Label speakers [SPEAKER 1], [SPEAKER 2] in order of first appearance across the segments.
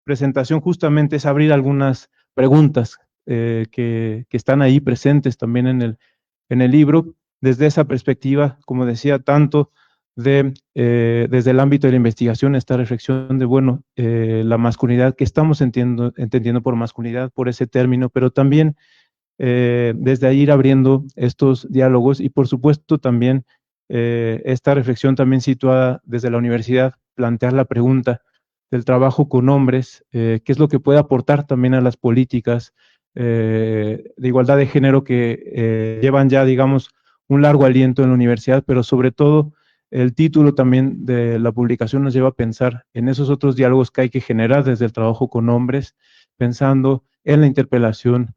[SPEAKER 1] presentación justamente es abrir algunas preguntas que están ahí presentes también en el libro, desde esa perspectiva, como decía, tanto desde el ámbito de la investigación, esta reflexión de, bueno, la masculinidad, que estamos entendiendo por masculinidad, por ese término, pero también desde ahí ir abriendo estos diálogos y por supuesto también esta reflexión también situada desde la universidad, plantear la pregunta del trabajo con hombres, qué es lo que puede aportar también a las políticas de igualdad de género que llevan ya, digamos, un largo aliento en la universidad, pero sobre todo el título también de la publicación nos lleva a pensar en esos otros diálogos que hay que generar desde el trabajo con hombres, pensando en la interpelación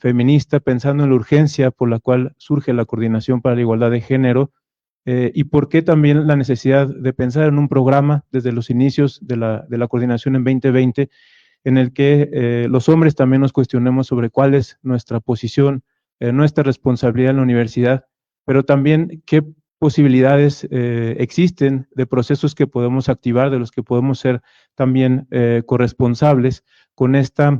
[SPEAKER 1] feminista, pensando en la urgencia por la cual surge la Coordinación para la Igualdad de Género, y por qué también la necesidad de pensar en un programa desde los inicios de la coordinación en 2020, en el que los hombres también nos cuestionemos sobre cuál es nuestra posición, nuestra responsabilidad en la universidad, pero también qué posibilidades existen de procesos que podemos activar, de los que podemos ser también corresponsables con esta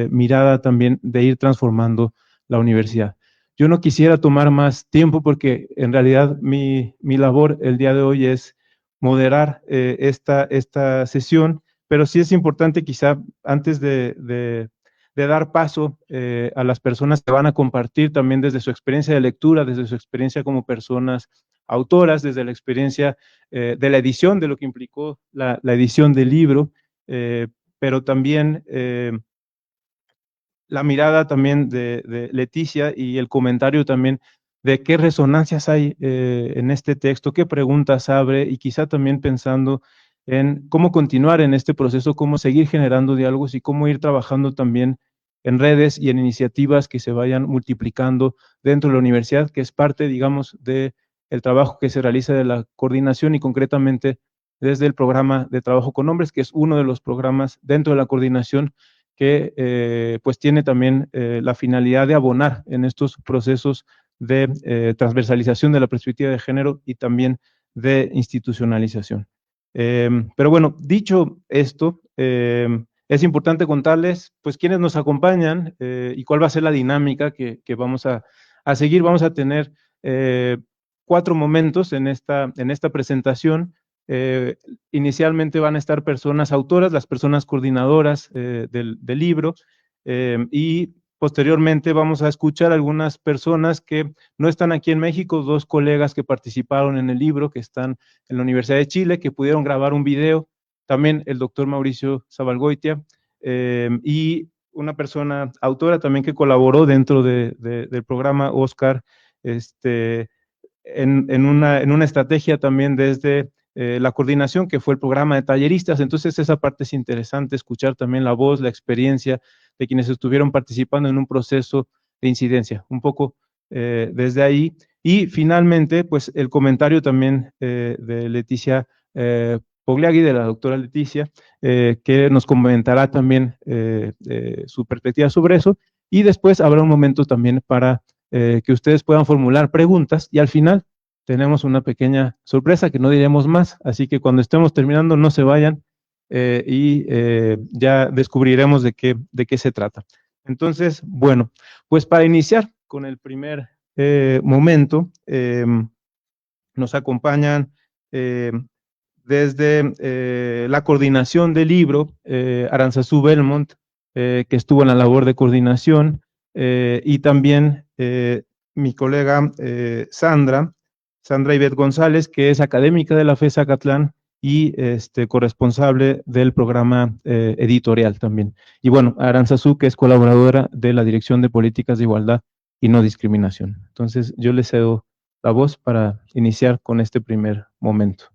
[SPEAKER 1] mirada también de ir transformando la universidad. Yo no quisiera tomar más tiempo porque en realidad mi labor el día de hoy es moderar esta sesión, pero sí es importante quizá antes de dar paso a las personas que van a compartir también desde su experiencia de lectura, desde su experiencia como personas autoras, desde la experiencia de la edición, de lo que implicó la edición del libro, pero también la mirada también de Leticia y el comentario también de qué resonancias hay en este texto, qué preguntas abre y quizá también pensando en cómo continuar en este proceso, cómo seguir generando diálogos y cómo ir trabajando también en redes y en iniciativas que se vayan multiplicando dentro de la universidad, que es parte, digamos, del trabajo que se realiza de la coordinación y concretamente desde el programa de trabajo con hombres, que es uno de los programas dentro de la coordinación que pues tiene también la finalidad de abonar en estos procesos de transversalización de la perspectiva de género y también de institucionalización. Pero bueno, dicho esto, es importante contarles pues quiénes nos acompañan y cuál va a ser la dinámica que vamos a seguir. Vamos a tener 4 momentos en esta presentación. Inicialmente van a estar personas autoras, las personas coordinadoras del libro, y posteriormente vamos a escuchar algunas personas que no están aquí en México, 2 colegas que participaron en el libro, que están en la Universidad de Chile, que pudieron grabar un video, también el doctor Mauricio Zabalgoitia, y una persona autora también que colaboró dentro del programa Oscar, en una estrategia también desde la coordinación, que fue el programa de talleristas. Entonces esa parte es interesante, escuchar también la voz, la experiencia de quienes estuvieron participando en un proceso de incidencia, un poco desde ahí. Y finalmente, pues el comentario también de Leticia Pogliagui, de la doctora Leticia, que nos comentará también su perspectiva sobre eso. Y después habrá un momento también para que ustedes puedan formular preguntas y al final tenemos una pequeña sorpresa que no diremos más, así que cuando estemos terminando no se vayan y ya descubriremos de qué se trata. Entonces, bueno, pues para iniciar con el primer momento, nos acompañan desde la coordinación del libro, Aranzazú Belmont, que estuvo en la labor de coordinación, y también mi colega Sandra Ivette González, que es académica de la FES Acatlán y corresponsable del programa editorial también. Y bueno, Aranzazú, que es colaboradora de la Dirección de Políticas de Igualdad y No Discriminación. Entonces, yo le cedo la voz para iniciar con este primer momento.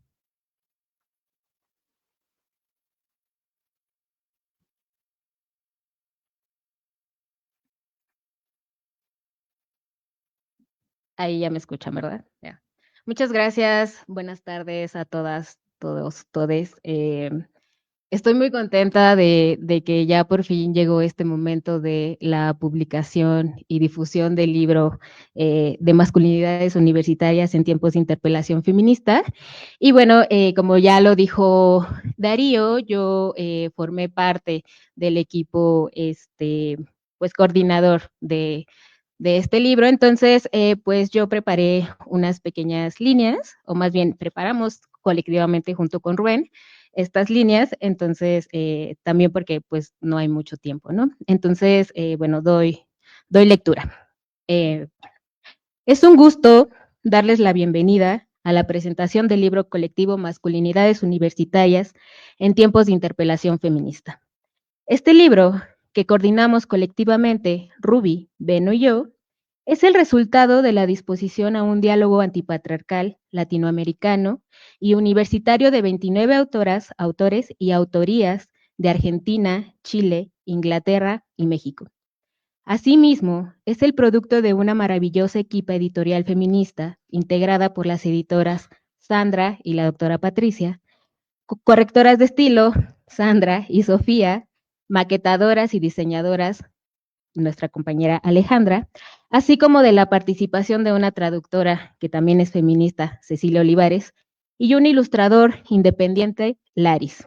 [SPEAKER 2] Ahí ya me escuchan, ¿verdad? Ya. Muchas gracias. Buenas tardes a todas, todos, todes. Estoy muy contenta de que ya por fin llegó este momento de la publicación y difusión del libro de masculinidades universitarias en tiempos de interpelación feminista. Y bueno, como ya lo dijo Darío, yo formé parte del equipo pues coordinador de este libro. Entonces, pues yo preparé unas pequeñas líneas, o más bien preparamos colectivamente junto con Rubén estas líneas, entonces también porque pues no hay mucho tiempo, ¿no? Entonces, bueno, doy lectura. Es un gusto darles la bienvenida a la presentación del libro colectivo Masculinidades Universitarias en tiempos de interpelación feminista. Este libro, que coordinamos colectivamente Ruby, Beno y yo, es el resultado de la disposición a un diálogo antipatriarcal latinoamericano y universitario de 29 autoras, autores y autorías de Argentina, Chile, Inglaterra y México. Asimismo, es el producto de una maravillosa equipa editorial feminista integrada por las editoras Sandra y la doctora Patricia, correctoras de estilo Sandra y Sofía, maquetadoras y diseñadoras nuestra compañera Alejandra, así como de la participación de una traductora que también es feminista, Cecilia Olivares, y un ilustrador independiente, Laris.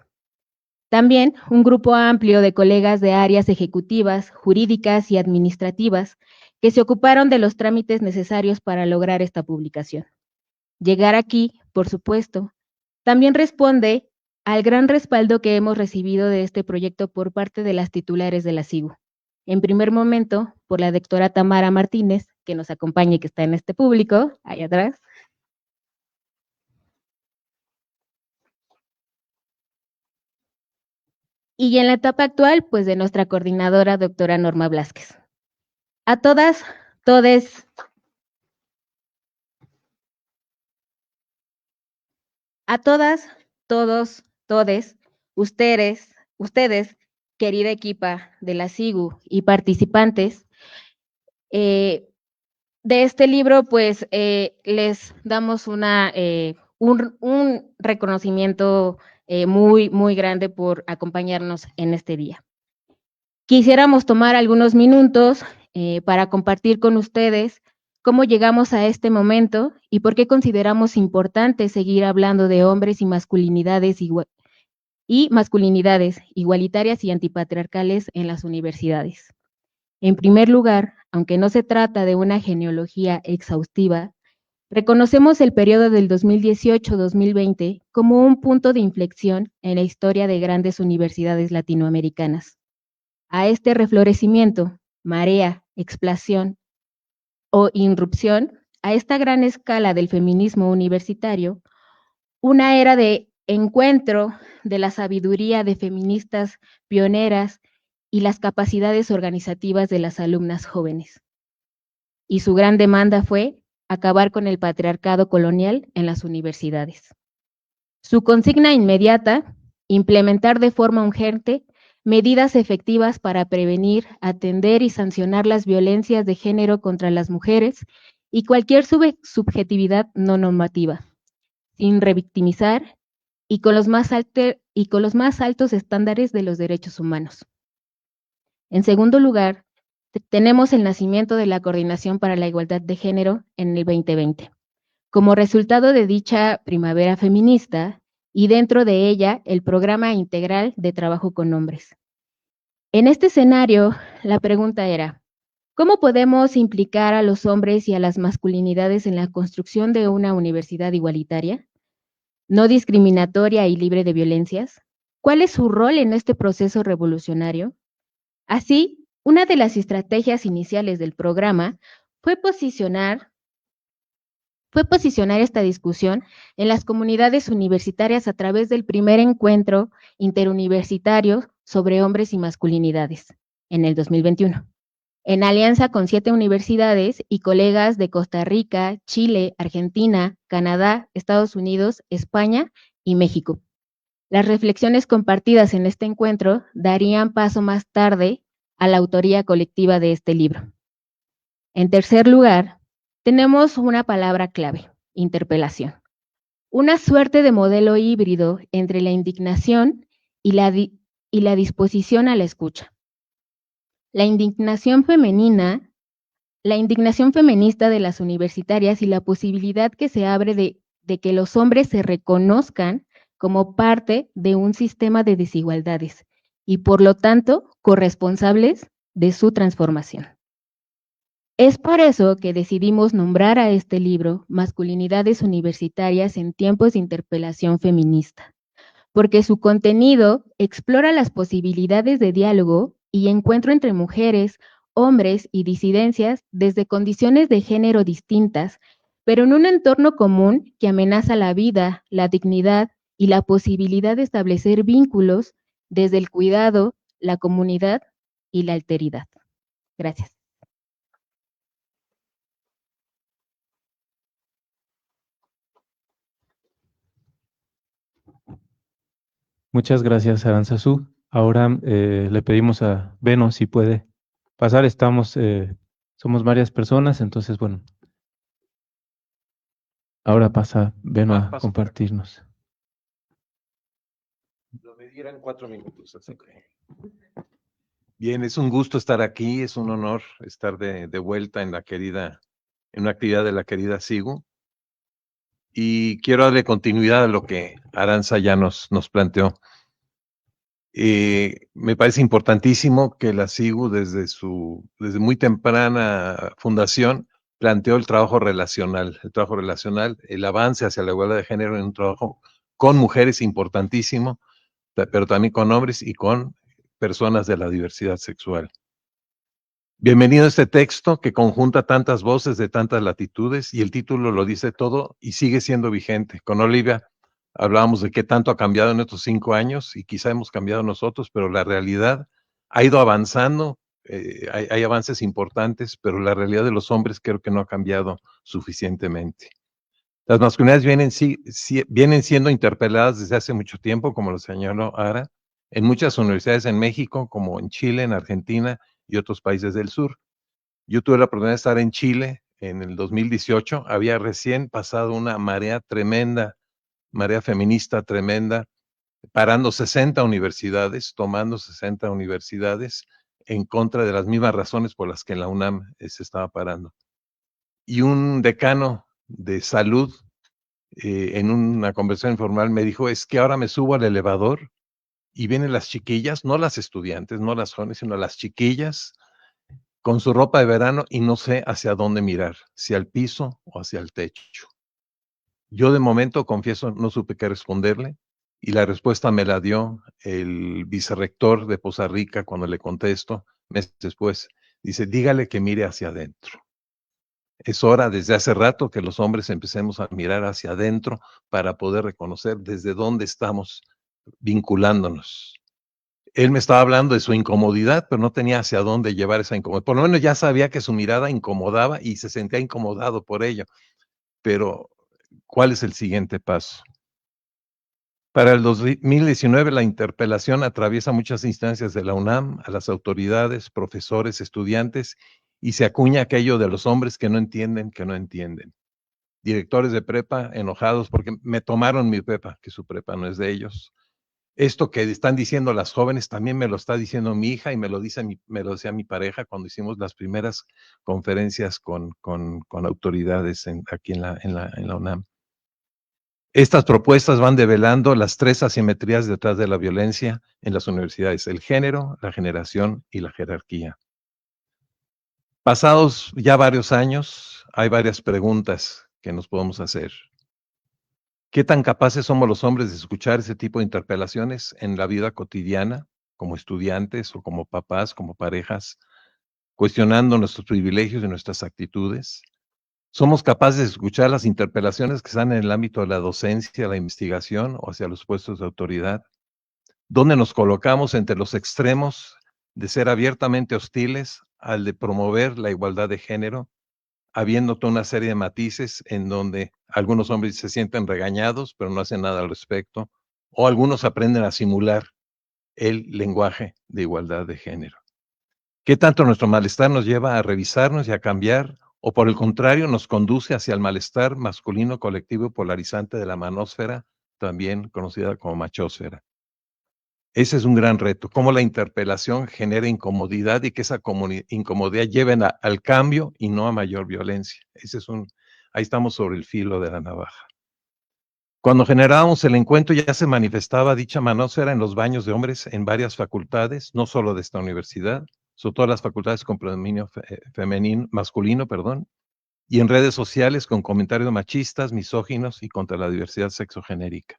[SPEAKER 2] También un grupo amplio de colegas de áreas ejecutivas, jurídicas y administrativas que se ocuparon de los trámites necesarios para lograr esta publicación. Llegar aquí, por supuesto, también responde al gran respaldo que hemos recibido de este proyecto por parte de las titulares de la SIGU. En primer momento, por la doctora Tamara Martínez, que nos acompaña y que está en este público, ahí atrás. Y en la etapa actual, pues de nuestra coordinadora, doctora Norma Blázquez. A todas, todes, a todas, todos, todes, ustedes, querida equipa de la SIGU y participantes, de este libro, pues les damos un reconocimiento muy, muy grande por acompañarnos en este día. Quisiéramos tomar algunos minutos para compartir con ustedes cómo llegamos a este momento y por qué consideramos importante seguir hablando de hombres y masculinidades igualitarias y antipatriarcales en las universidades. En primer lugar, aunque no se trata de una genealogía exhaustiva, reconocemos el periodo del 2018-2020 como un punto de inflexión en la historia de grandes universidades latinoamericanas. A este reflorecimiento, marea, explosión o irrupción, a esta gran escala del feminismo universitario, una era de encuentro de la sabiduría de feministas pioneras y las capacidades organizativas de las alumnas jóvenes. Y su gran demanda fue acabar con el patriarcado colonial en las universidades. Su consigna inmediata, implementar de forma urgente medidas efectivas para prevenir, atender y sancionar las violencias de género contra las mujeres y cualquier subjetividad no normativa, sin revictimizar y con los más altos estándares de los derechos humanos. En segundo lugar, tenemos el nacimiento de la Coordinación para la Igualdad de Género en el 2020. Como resultado de dicha primavera feminista y dentro de ella el Programa Integral de Trabajo con Hombres. En este escenario, la pregunta era, ¿cómo podemos implicar a los hombres y a las masculinidades en la construcción de una universidad igualitaria, no discriminatoria y libre de violencias? ¿Cuál es su rol en este proceso revolucionario? Así, una de las estrategias iniciales del programa fue posicionar esta discusión en las comunidades universitarias a través del primer encuentro interuniversitario sobre hombres y masculinidades en el 2021, en alianza con 7 universidades y colegas de Costa Rica, Chile, Argentina, Canadá, Estados Unidos, España y México. Las reflexiones compartidas en este encuentro darían paso más tarde a la autoría colectiva de este libro. En tercer lugar, tenemos una palabra clave, interpelación. Una suerte de modelo híbrido entre la indignación y la disposición a la escucha. La indignación femenista de las universitarias y la posibilidad que se abre de que los hombres se reconozcan como parte de un sistema de desigualdades y por lo tanto corresponsables de su transformación. Es por eso que decidimos nombrar a este libro Masculinidades Universitarias en tiempos de interpelación feminista, porque su contenido explora las posibilidades de diálogo y encuentro entre mujeres, hombres y disidencias desde condiciones de género distintas, pero en un entorno común que amenaza la vida, la dignidad y la posibilidad de establecer vínculos desde el cuidado, la comunidad y la alteridad. Gracias.
[SPEAKER 1] Muchas gracias, Aranzazú. Ahora le pedimos a Beno si puede pasar. Somos varias personas, entonces, bueno. Ahora pasa Beno a compartirnos.
[SPEAKER 3] Lo medirán 4 minutos, así que. Bien, es un gusto estar aquí, es un honor estar de vuelta en una actividad de la querida SIGU. Y quiero darle continuidad a lo que Aranza ya nos planteó. Me parece importantísimo que la SIGU desde muy temprana fundación planteó el trabajo relacional, el avance hacia la igualdad de género en un trabajo con mujeres importantísimo, pero también con hombres y con personas de la diversidad sexual. Bienvenido a este texto que conjunta tantas voces de tantas latitudes y el título lo dice todo y sigue siendo vigente. Con Olivia hablábamos de qué tanto ha cambiado en estos 5 años y quizá hemos cambiado nosotros, pero la realidad ha ido avanzando, hay avances importantes, pero la realidad de los hombres creo que no ha cambiado suficientemente. Las masculinidades vienen siendo interpeladas desde hace mucho tiempo, como lo señaló Ara, en muchas universidades en México, como en Chile, en Argentina y otros países del sur. Yo tuve la oportunidad de estar en Chile en el 2018, había recién pasado una marea tremenda, marea feminista tremenda, parando 60 universidades, tomando 60 universidades en contra de las mismas razones por las que en la UNAM se estaba parando. Y un decano de salud en una conversación informal me dijo, es que ahora me subo al elevador y vienen las chiquillas, no las estudiantes, no las jóvenes, sino las chiquillas con su ropa de verano y no sé hacia dónde mirar, si al piso o hacia el techo. Yo de momento, confieso, no supe qué responderle y la respuesta me la dio el vicerrector de Poza Rica cuando le contesto, meses después. Dice, dígale que mire hacia adentro. Es hora desde hace rato que los hombres empecemos a mirar hacia adentro para poder reconocer desde dónde estamos vinculándonos. Él me estaba hablando de su incomodidad, pero no tenía hacia dónde llevar esa incomodidad. Por lo menos ya sabía que su mirada incomodaba y se sentía incomodado por ello. Pero, ¿cuál es el siguiente paso? Para el 2019, la interpelación atraviesa muchas instancias de la UNAM, a las autoridades, profesores, estudiantes, y se acuña aquello de los hombres que no entienden, Directores de prepa enojados porque me tomaron mi prepa, que su prepa no es de ellos. Esto que están diciendo las jóvenes también me lo está diciendo mi hija y me lo decía mi pareja cuando hicimos las primeras conferencias con autoridades aquí en la UNAM. Estas propuestas van develando las 3 asimetrías detrás de la violencia en las universidades: el género, la generación y la jerarquía. Pasados ya varios años, hay varias preguntas que nos podemos hacer. ¿Qué tan capaces somos los hombres de escuchar ese tipo de interpelaciones en la vida cotidiana, como estudiantes o como papás, como parejas, cuestionando nuestros privilegios y nuestras actitudes? ¿Somos capaces de escuchar las interpelaciones que están en el ámbito de la docencia, la investigación o hacia los puestos de autoridad? ¿Dónde nos colocamos entre los extremos de ser abiertamente hostiles al de promover la igualdad de género, habiendo toda una serie de matices en donde algunos hombres se sienten regañados, pero no hacen nada al respecto, o algunos aprenden a simular el lenguaje de igualdad de género? ¿Qué tanto nuestro malestar nos lleva a revisarnos y a cambiar, o por el contrario nos conduce hacia el malestar masculino colectivo polarizante de la manósfera, también conocida como machósfera? Ese es un gran reto, cómo la interpelación genera incomodidad y que esa incomodidad lleve al cambio y no a mayor violencia. Ahí estamos sobre el filo de la navaja. Cuando generábamos el encuentro ya se manifestaba dicha manósfera en los baños de hombres en varias facultades, no solo de esta universidad, sobre todo las facultades con predominio masculino, y en redes sociales con comentarios machistas, misóginos y contra la diversidad sexogenérica.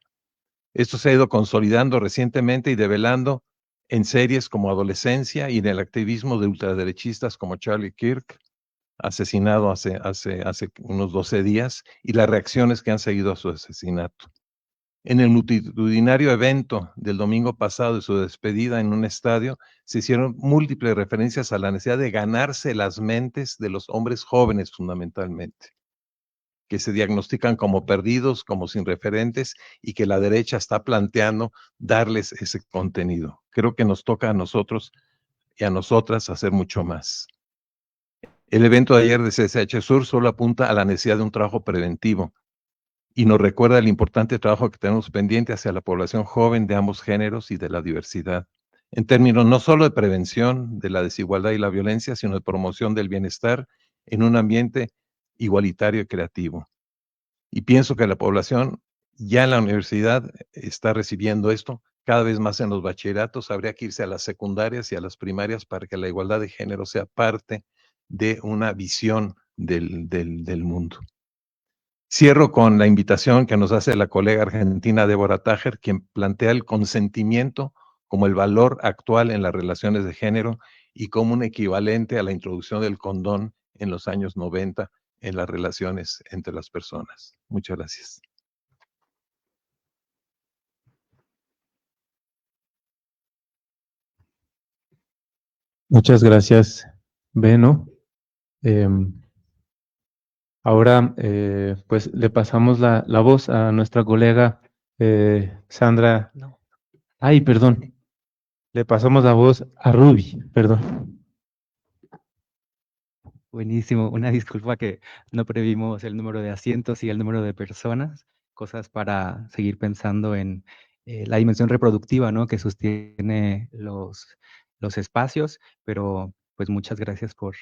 [SPEAKER 3] Esto se ha ido consolidando recientemente y develando en series como Adolescencia y en el activismo de ultraderechistas como Charlie Kirk, asesinado hace unos 12 días, y las reacciones que han seguido a su asesinato. En el multitudinario evento del domingo pasado de su despedida en un estadio, se hicieron múltiples referencias a la necesidad de ganarse las mentes de los hombres jóvenes fundamentalmente, que se diagnostican como perdidos, como sin referentes, y que la derecha está planteando darles ese contenido. Creo que nos toca a nosotros y a nosotras hacer mucho más. El evento de ayer de CCH Sur solo apunta a la necesidad de un trabajo preventivo y nos recuerda el importante trabajo que tenemos pendiente hacia la población joven de ambos géneros y de la diversidad, en términos no solo de prevención de la desigualdad y la violencia, sino de promoción del bienestar en un ambiente igualitario y creativo. Y pienso que la población ya en la universidad está recibiendo esto, cada vez más en los bachilleratos, habría que irse a las secundarias y a las primarias para que la igualdad de género sea parte de una visión del mundo. Cierro con la invitación que nos hace la colega argentina Débora Tájer, quien plantea el consentimiento como el valor actual en las relaciones de género y como un equivalente a la introducción del condón en los años 90 en las relaciones entre las personas. Muchas gracias.
[SPEAKER 1] Muchas gracias, Beno. Ahora, pues le pasamos la voz a nuestra colega Sandra.
[SPEAKER 4] No.
[SPEAKER 1] Ay, perdón. Le pasamos la voz a Ruby, perdón.
[SPEAKER 4] Buenísimo. Una disculpa que no previmos el número de asientos y el número de personas, cosas para seguir pensando en la dimensión reproductiva, ¿no?, que sostiene los espacios, pero pues muchas gracias por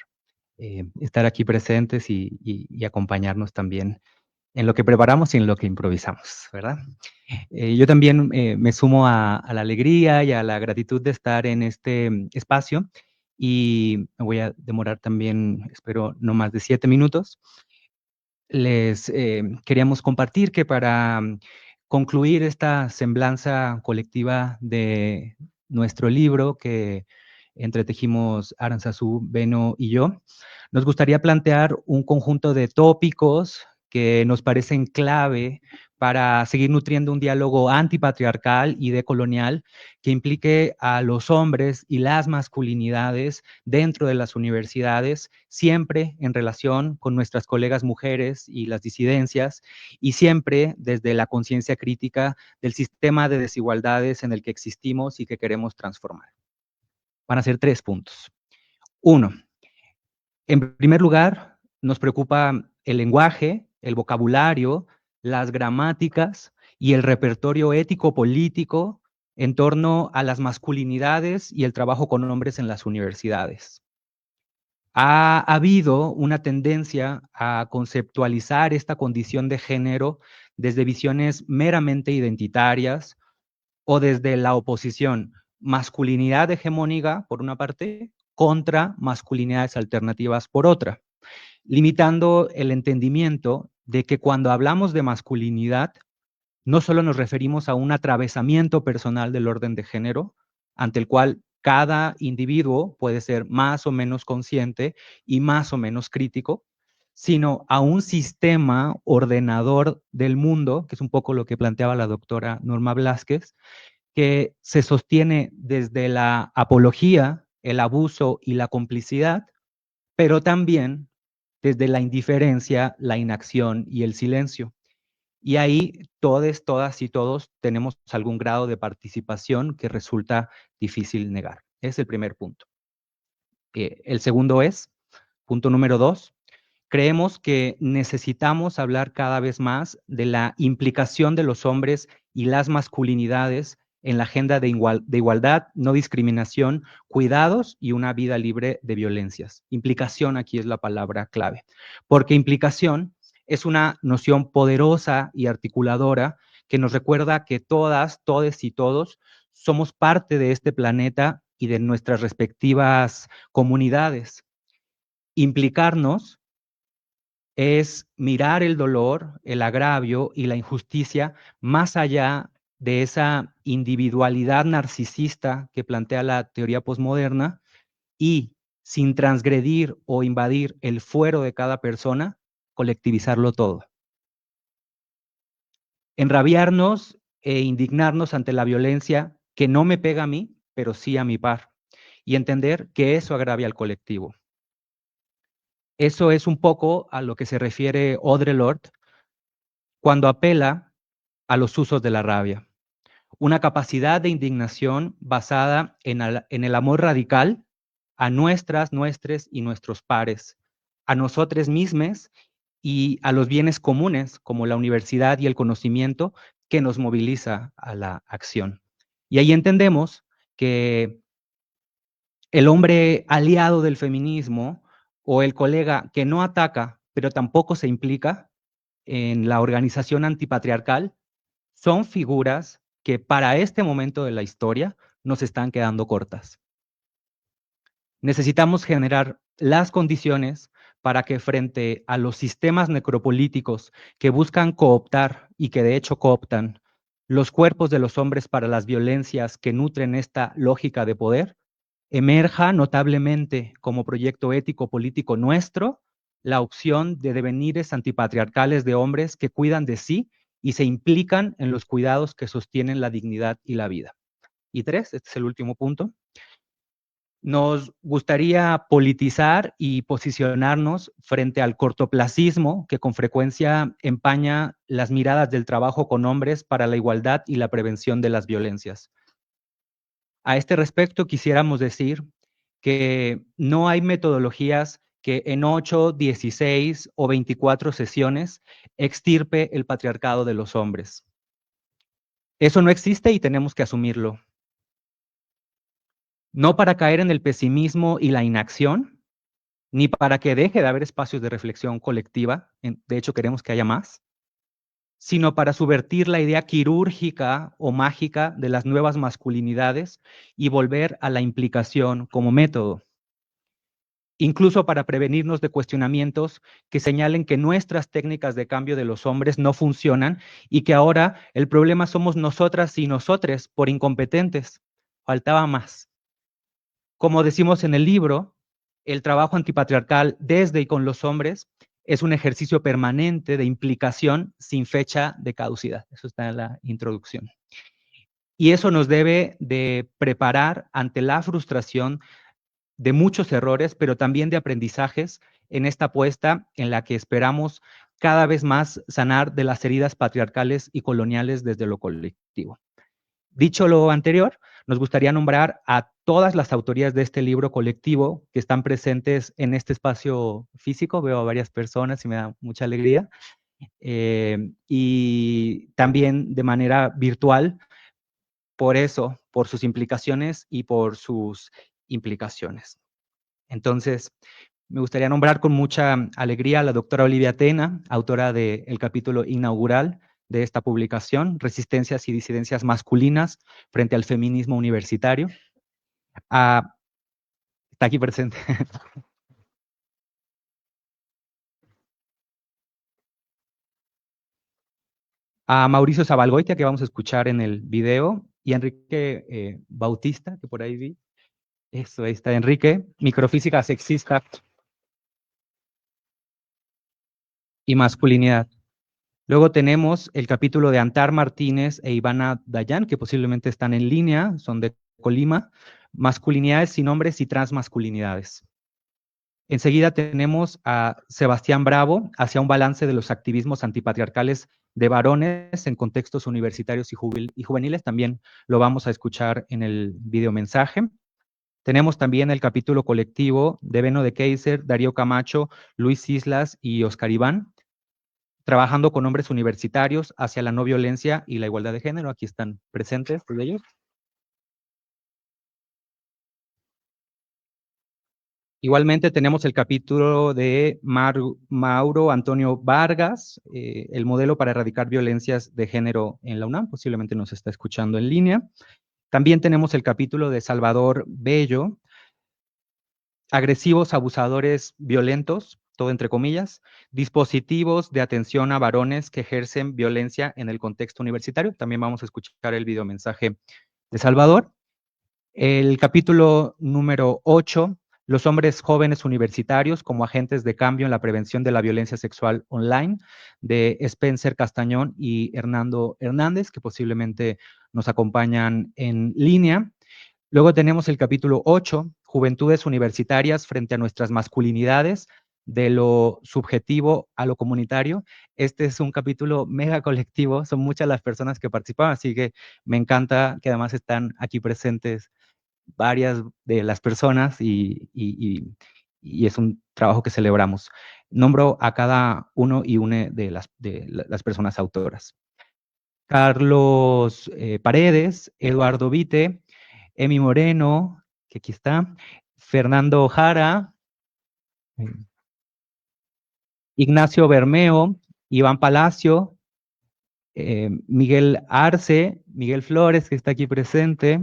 [SPEAKER 4] estar aquí presentes y acompañarnos también en lo que preparamos y en lo que improvisamos, ¿verdad? Yo también me sumo a la alegría y a la gratitud de estar en este espacio y me voy a demorar también, espero, no más de 7 minutos. Les queríamos compartir que para concluir esta semblanza colectiva de nuestro libro que entretejimos Aranzazú, Beno y yo, nos gustaría plantear un conjunto de tópicos que nos parecen clave para seguir nutriendo un diálogo antipatriarcal y decolonial que implique a los hombres y las masculinidades dentro de las universidades, siempre en relación con nuestras colegas mujeres y las disidencias, y siempre desde la conciencia crítica del sistema de desigualdades en el que existimos y que queremos transformar. Van a ser 3 puntos. 1. En primer lugar, nos preocupa el lenguaje, el vocabulario, las gramáticas y el repertorio ético-político en torno a las masculinidades y el trabajo con hombres en las universidades. Ha habido una tendencia a conceptualizar esta condición de género desde visiones meramente identitarias o desde la oposición masculinidad hegemónica, por una parte, contra masculinidades alternativas, por otra, limitando el entendimiento de que cuando hablamos de masculinidad, no solo nos referimos a un atravesamiento personal del orden de género, ante el cual cada individuo puede ser más o menos consciente y más o menos crítico, sino a un sistema ordenador del mundo, que es un poco lo que planteaba la doctora Norma Blázquez, que se sostiene desde la apología, el abuso y la complicidad, pero también desde la indiferencia, la inacción y el silencio. Y ahí todas y todos tenemos algún grado de participación que resulta difícil negar. Es el primer punto. El segundo es, punto número 2, creemos que necesitamos hablar cada vez más de la implicación de los hombres y las masculinidades en la agenda de igualdad, no discriminación, cuidados y una vida libre de violencias. Implicación aquí es la palabra clave, porque implicación es una noción poderosa y articuladora que nos recuerda que todas, todes y todos somos parte de este planeta y de nuestras respectivas comunidades. Implicarnos es mirar el dolor, el agravio y la injusticia más allá de esa individualidad narcisista que plantea la teoría posmoderna y, sin transgredir o invadir el fuero de cada persona, colectivizarlo todo. Enrabiarnos e indignarnos ante la violencia que no me pega a mí, pero sí a mi par, y entender que eso agravia al colectivo. Eso es un poco a lo que se refiere Audre Lorde cuando apela a los usos de la rabia. Una capacidad de indignación basada en el amor radical a nuestras, nuestros y nuestros pares, a nosotros mismos y a los bienes comunes como la universidad y el conocimiento que nos moviliza a la acción. Y ahí entendemos que el hombre aliado del feminismo o el colega que no ataca, pero tampoco se implica en la organización antipatriarcal, son figuras que para este momento de la historia nos están quedando cortas. Necesitamos generar las condiciones para que frente a los sistemas necropolíticos que buscan cooptar y que de hecho cooptan los cuerpos de los hombres para las violencias que nutren esta lógica de poder, emerja notablemente como proyecto ético político nuestro la opción de devenires antipatriarcales de hombres que cuidan de sí y se implican en los cuidados que sostienen la dignidad y la vida. Y 3, este es el último punto, nos gustaría politizar y posicionarnos frente al cortoplacismo que con frecuencia empaña las miradas del trabajo con hombres para la igualdad y la prevención de las violencias. A este respecto, quisiéramos decir que no hay metodologías que en 8, 16 o 24 sesiones extirpe el patriarcado de los hombres. Eso no existe y tenemos que asumirlo. No para caer en el pesimismo y la inacción, ni para que deje de haber espacios de reflexión colectiva, de hecho queremos que haya más, sino para subvertir la idea quirúrgica o mágica de las nuevas masculinidades y volver a la implicación como método. Incluso para prevenirnos de cuestionamientos que señalen que nuestras técnicas de cambio de los hombres no funcionan y que ahora el problema somos nosotras y nosotres por incompetentes. Faltaba más. Como decimos en el libro, el trabajo antipatriarcal desde y con los hombres es un ejercicio permanente de implicación sin fecha de caducidad. Eso está en la introducción. Y eso nos debe de preparar ante la frustración de muchos errores, pero también de aprendizajes en esta apuesta en la que esperamos cada vez más sanar de las heridas patriarcales y coloniales desde lo colectivo. Dicho lo anterior, nos gustaría nombrar a todas las autorías de este libro colectivo que están presentes en este espacio físico. Veo a varias personas y me da mucha alegría. Y también de manera virtual, por eso, por sus implicaciones y por sus implicaciones. Entonces, me gustaría nombrar con mucha alegría a la doctora Olivia Tena, autora del capítulo inaugural de esta publicación, Resistencias y disidencias masculinas frente al feminismo universitario. Está aquí presente. A Mauricio Zabalgoitia, que vamos a escuchar en el video, y a Enrique Bautista, que por ahí vi. Eso, ahí está Enrique, microfísica sexista y masculinidad. Luego tenemos el capítulo de Antar Martínez e Ivana Dayan, que posiblemente están en línea, son de Colima, masculinidades sin hombres y transmasculinidades. Enseguida tenemos a Sebastián Bravo, hacia un balance de los activismos antipatriarcales de varones en contextos universitarios y juveniles, también lo vamos a escuchar en el videomensaje. Tenemos también el capítulo colectivo de Beno de Keiser, Darío Camacho, Luis Islas y Oscar Iván, trabajando con hombres universitarios hacia la no violencia y la igualdad de género. Aquí están presentes todos ellos. Igualmente tenemos el capítulo de Mauro Antonio Vargas, el modelo para erradicar violencias de género en la UNAM, posiblemente nos está escuchando en línea. También tenemos el capítulo de Salvador Bello, agresivos, abusadores violentos, todo entre comillas, dispositivos de atención a varones que ejercen violencia en el contexto universitario. También vamos a escuchar el videomensaje de Salvador. El capítulo número 8, los hombres jóvenes universitarios como agentes de cambio en la prevención de la violencia sexual online, de Spencer Castañón y Hernando Hernández, que posiblemente nos acompañan en línea. Luego tenemos el capítulo 8, juventudes universitarias frente a nuestras masculinidades, de lo subjetivo a lo comunitario. Este es un capítulo mega colectivo, son muchas las personas que participan, así que me encanta que además están aquí presentes varias de las personas y es un trabajo que celebramos. Nombro a cada uno y una de las personas autoras. Carlos Paredes, Eduardo Vite, Emi Moreno, que aquí está, Fernando Jara, Ignacio Bermeo, Iván Palacio, Miguel Arce, Miguel Flores, que está aquí presente,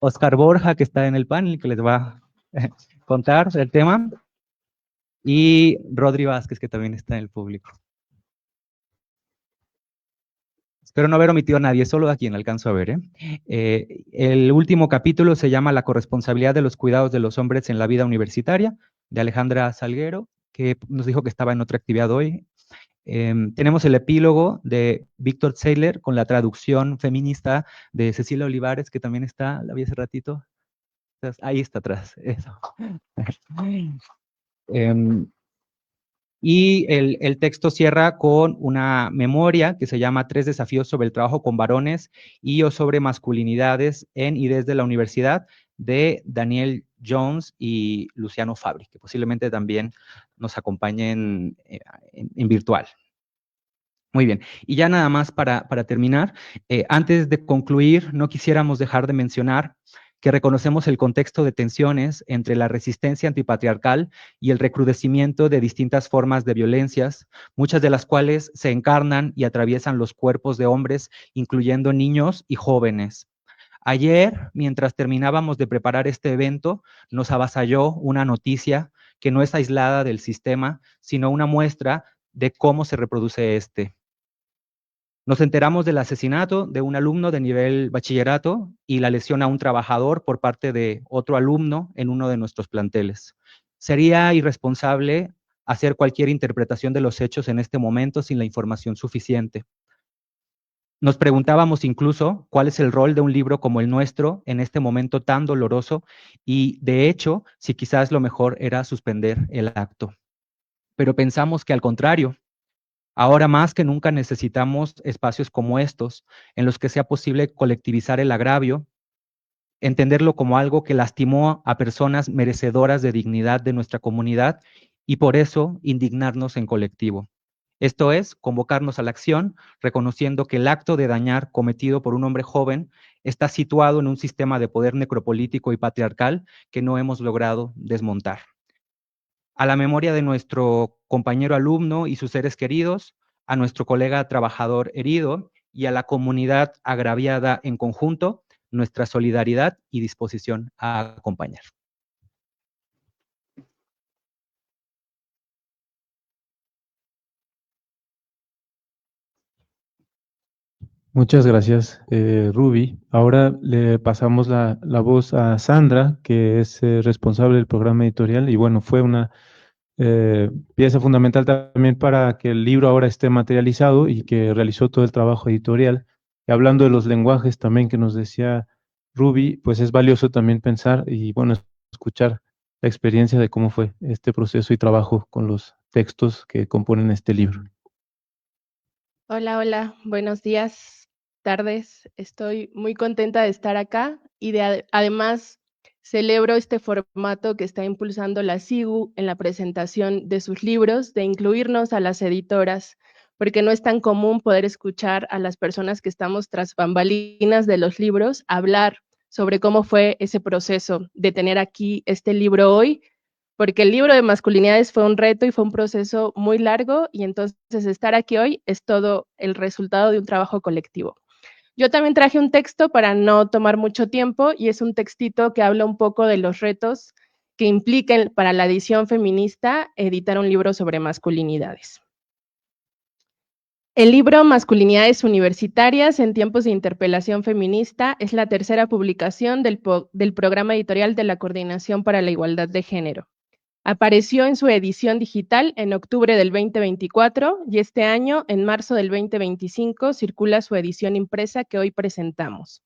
[SPEAKER 4] Oscar Borja, que está en el panel, que les va a contar el tema, y Rodri Vázquez, que también está en el público. Espero no haber omitido a nadie, solo a quien alcanzo a ver. El último capítulo se llama La corresponsabilidad de los cuidados de los hombres en la vida universitaria, de Alejandra Salguero, que nos dijo que estaba en otra actividad hoy. Tenemos el epílogo de Víctor Seiler con la traducción feminista de Cecilia Olivares, que también está, la vi hace ratito. Ahí está atrás. Eso. Y el texto cierra con una memoria que se llama 3 desafíos sobre el trabajo con varones y o sobre masculinidades en y desde la universidad, de Daniel Jones y Luciano Fabri, que posiblemente también nos acompañen en virtual. Muy bien, y ya nada más para terminar, antes de concluir, no quisiéramos dejar de mencionar que reconocemos el contexto de tensiones entre la resistencia antipatriarcal y el recrudecimiento de distintas formas de violencias, muchas de las cuales se encarnan y atraviesan los cuerpos de hombres, incluyendo niños y jóvenes. Ayer, mientras terminábamos de preparar este evento, nos avasalló una noticia que no es aislada del sistema, sino una muestra de cómo se reproduce este. Nos enteramos del asesinato de un alumno de nivel bachillerato y la lesión a un trabajador por parte de otro alumno en uno de nuestros planteles. Sería irresponsable hacer cualquier interpretación de los hechos en este momento sin la información suficiente. Nos preguntábamos incluso cuál es el rol de un libro como el nuestro en este momento tan doloroso y, de hecho, si quizás lo mejor era suspender el acto. Pero pensamos que al contrario, ahora más que nunca necesitamos espacios como estos, en los que sea posible colectivizar el agravio, entenderlo como algo que lastimó a personas merecedoras de dignidad de nuestra comunidad y por eso indignarnos en colectivo. Esto es, convocarnos a la acción, reconociendo que el acto de dañar cometido por un hombre joven está situado en un sistema de poder necropolítico y patriarcal que no hemos logrado desmontar. A la memoria de nuestro compañero alumno y sus seres queridos, a nuestro colega trabajador herido y a la comunidad agraviada en conjunto, nuestra solidaridad y disposición a acompañar.
[SPEAKER 1] Muchas gracias, Ruby. Ahora le pasamos la voz a Sandra, que es responsable del programa editorial y bueno, fue una pieza fundamental también para que el libro ahora esté materializado y que realizó todo el trabajo editorial. Y hablando de los lenguajes también que nos decía Ruby, pues es valioso también pensar y bueno, escuchar la experiencia de cómo fue este proceso y trabajo con los textos que componen este libro.
[SPEAKER 5] Hola, hola, buenos días, tardes. Estoy muy contenta de estar acá y de además Celebro este formato que está impulsando la SIGU en la presentación de sus libros, de incluirnos a las editoras, porque no es tan común poder escuchar a las personas que estamos tras bambalinas de los libros hablar sobre cómo fue ese proceso de tener aquí este libro hoy, porque el libro de masculinidades fue un reto y fue un proceso muy largo, y entonces estar aquí hoy es todo el resultado de un trabajo colectivo. Yo también traje un texto para no tomar mucho tiempo, y es un textito que habla un poco de los retos que implican para la edición feminista editar un libro sobre masculinidades. El libro Masculinidades Universitarias en tiempos de interpelación feminista es la tercera publicación del programa editorial de la Coordinación para la Igualdad de Género. Apareció en su edición digital en octubre del 2024 y este año, en marzo del 2025, circula su edición impresa que hoy presentamos.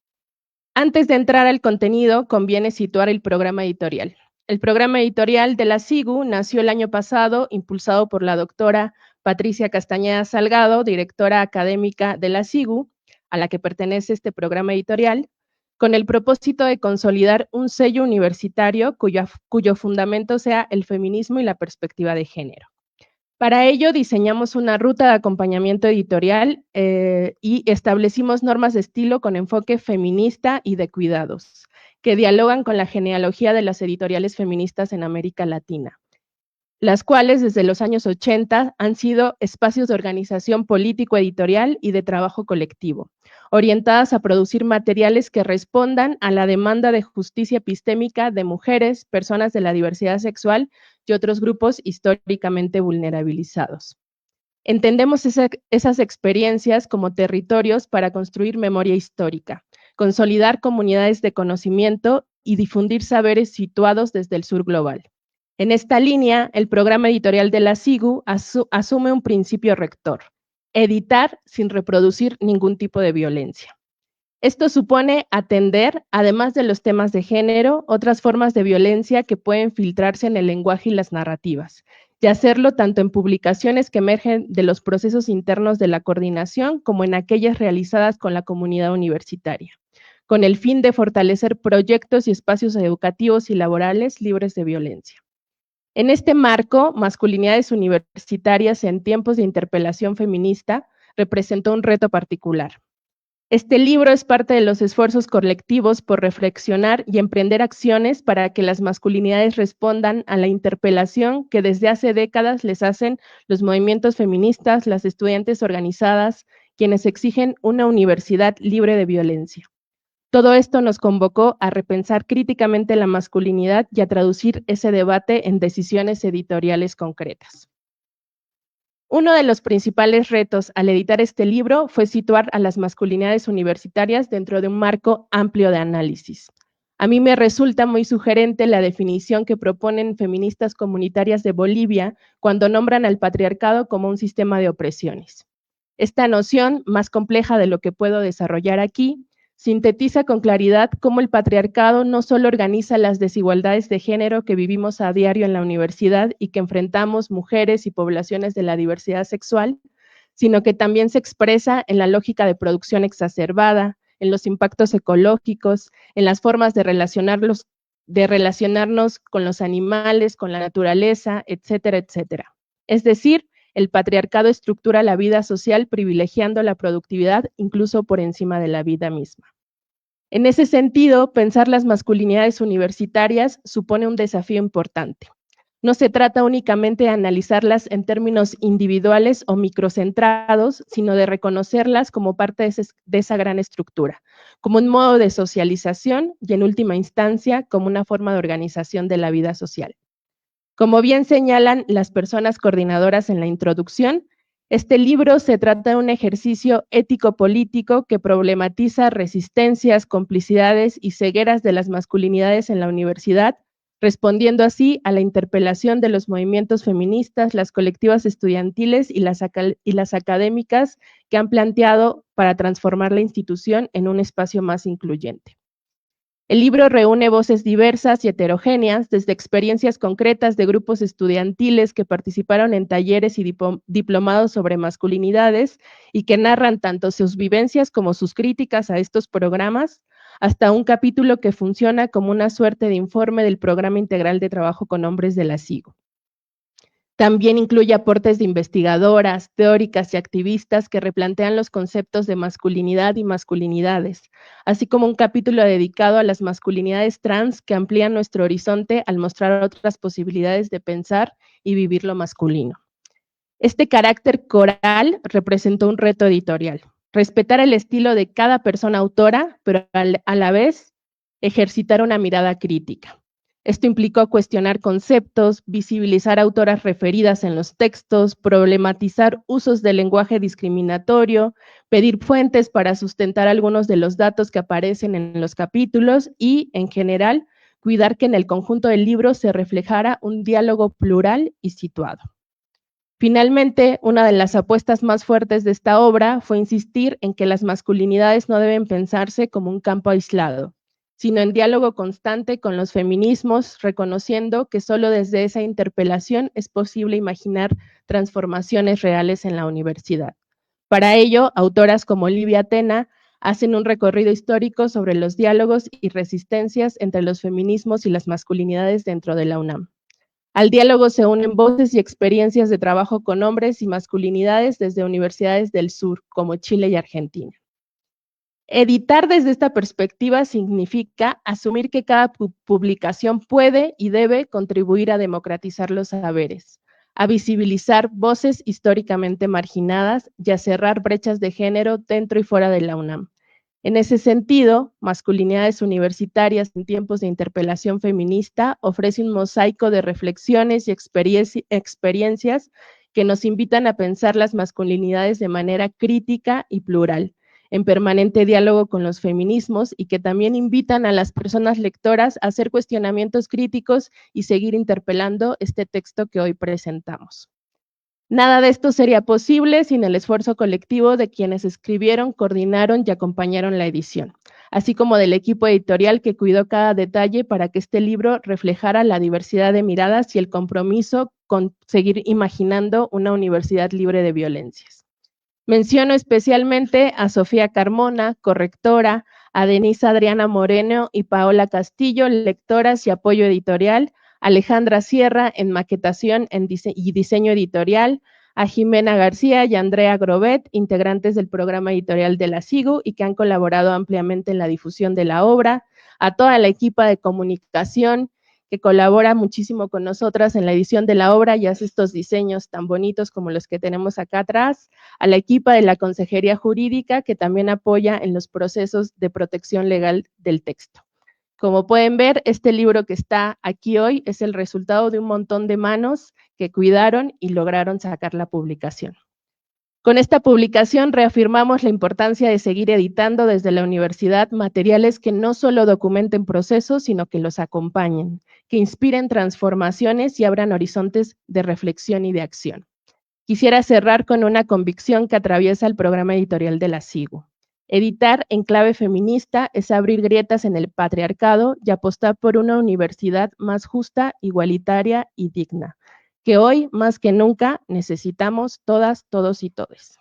[SPEAKER 5] Antes de entrar al contenido, conviene situar el programa editorial. El programa editorial de la SIGU nació el año pasado, impulsado por la doctora Patricia Castañeda Salgado, directora académica de la SIGU, a la que pertenece este programa editorial, con el propósito de consolidar un sello universitario cuyo fundamento sea el feminismo y la perspectiva de género. Para ello diseñamos una ruta de acompañamiento editorial y establecimos normas de estilo con enfoque feminista y de cuidados, que dialogan con la genealogía de las editoriales feministas en América Latina, las cuales desde los años 80 han sido espacios de organización político-editorial y de trabajo colectivo, orientadas a producir materiales que respondan a la demanda de justicia epistémica de mujeres, personas de la diversidad sexual y otros grupos históricamente vulnerabilizados. Entendemos esas experiencias como territorios para construir memoria histórica, consolidar comunidades de conocimiento y difundir saberes situados desde el sur global. En esta línea, el programa editorial de la SIGU asume un principio rector: editar sin reproducir ningún tipo de violencia. Esto supone atender, además de los temas de género, otras formas de violencia que pueden filtrarse en el lenguaje y las narrativas, y hacerlo tanto en publicaciones que emergen de los procesos internos de la coordinación como en aquellas realizadas con la comunidad universitaria, con el fin de fortalecer proyectos y espacios educativos y laborales libres de violencia. En este marco, Masculinidades Universitarias en tiempos de interpelación feminista representó un reto particular. Este libro es parte de los esfuerzos colectivos por reflexionar y emprender acciones para que las masculinidades respondan a la interpelación que desde hace décadas les hacen los movimientos feministas, las estudiantes organizadas, quienes exigen una universidad libre de violencia. Todo esto nos convocó a repensar críticamente la masculinidad y a traducir ese debate en decisiones editoriales concretas. Uno de los principales retos al editar este libro fue situar a las masculinidades universitarias dentro de un marco amplio de análisis. A mí me resulta muy sugerente la definición que proponen feministas comunitarias de Bolivia cuando nombran al patriarcado como un sistema de opresiones. Esta noción, más compleja de lo que puedo desarrollar aquí, sintetiza con claridad cómo el patriarcado no solo organiza las desigualdades de género que vivimos a diario en la universidad y que enfrentamos mujeres y poblaciones de la diversidad sexual, sino que también se expresa en la lógica de producción exacerbada, en los impactos ecológicos, en las formas de relacionarnos con los animales, con la naturaleza, etcétera, etcétera. Es decir, el patriarcado estructura la vida social privilegiando la productividad incluso por encima de la vida misma. En ese sentido, pensar las masculinidades universitarias supone un desafío importante. No se trata únicamente de analizarlas en términos individuales o microcentrados, sino de reconocerlas como parte de esa gran estructura, como un modo de socialización y, en última instancia, como una forma de organización de la vida social. Como bien señalan las personas coordinadoras en la introducción, este libro se trata de un ejercicio ético-político que problematiza resistencias, complicidades y cegueras de las masculinidades en la universidad, respondiendo así a la interpelación de los movimientos feministas, las colectivas estudiantiles y las académicas que han planteado para transformar la institución en un espacio más incluyente. El libro reúne voces diversas y heterogéneas, desde experiencias concretas de grupos estudiantiles que participaron en talleres y diplomados sobre masculinidades y que narran tanto sus vivencias como sus críticas a estos programas, hasta un capítulo que funciona como una suerte de informe del Programa Integral de Trabajo con Hombres de la SIGU. También incluye aportes de investigadoras, teóricas y activistas que replantean los conceptos de masculinidad y masculinidades, así como un capítulo dedicado a las masculinidades trans que amplían nuestro horizonte al mostrar otras posibilidades de pensar y vivir lo masculino. Este carácter coral representó un reto editorial, respetar el estilo de cada persona autora, pero a la vez ejercitar una mirada crítica. Esto implicó cuestionar conceptos, visibilizar autoras referidas en los textos, problematizar usos del lenguaje discriminatorio, pedir fuentes para sustentar algunos de los datos que aparecen en los capítulos y, en general, cuidar que en el conjunto del libro se reflejara un diálogo plural y situado. Finalmente, una de las apuestas más fuertes de esta obra fue insistir en que las masculinidades no deben pensarse como un campo aislado, sino en diálogo constante con los feminismos, reconociendo que solo desde esa interpelación es posible imaginar transformaciones reales en la universidad. Para ello, autoras como Livia Tena hacen un recorrido histórico sobre los diálogos y resistencias entre los feminismos y las masculinidades dentro de la UNAM. Al diálogo se unen voces y experiencias de trabajo con hombres y masculinidades desde universidades del sur, como Chile y Argentina. Editar desde esta perspectiva significa asumir que cada publicación puede y debe contribuir a democratizar los saberes, a visibilizar voces históricamente marginadas y a cerrar brechas de género dentro y fuera de la UNAM. En ese sentido, Masculinidades Universitarias en tiempos de interpelación feminista ofrece un mosaico de reflexiones y experiencias que nos invitan a pensar las masculinidades de manera crítica y plural, en permanente diálogo con los feminismos y que también invitan a las personas lectoras a hacer cuestionamientos críticos y seguir interpelando este texto que hoy presentamos. Nada de esto sería posible sin el esfuerzo colectivo de quienes escribieron, coordinaron y acompañaron la edición, así como del equipo editorial que cuidó cada detalle para que este libro reflejara la diversidad de miradas y el compromiso con seguir imaginando una universidad libre de violencias. Menciono especialmente a Sofía Carmona, correctora, a Denise Adriana Moreno y Paola Castillo, lectoras y apoyo editorial, Alejandra Sierra en maquetación y diseño editorial, a Jimena García y Andrea Grobet, integrantes del programa editorial de la SIGU y que han colaborado ampliamente en la difusión de la obra, a toda la equipa de comunicación que colabora muchísimo con nosotras en la edición de la obra y hace estos diseños tan bonitos como los que tenemos acá atrás, a la equipa de la Consejería Jurídica que también apoya en los procesos de protección legal del texto. Como pueden ver, este libro que está aquí hoy es el resultado de un montón de manos que cuidaron y lograron sacar la publicación. Con esta publicación reafirmamos la importancia de seguir editando desde la universidad materiales que no solo documenten procesos, sino que los acompañen, que inspiren transformaciones y abran horizontes de reflexión y de acción. Quisiera cerrar con una convicción que atraviesa el programa editorial de la SIGU. Editar en clave feminista es abrir grietas en el patriarcado y apostar por una universidad más justa, igualitaria y digna, que hoy más que nunca necesitamos todas, todos y todes.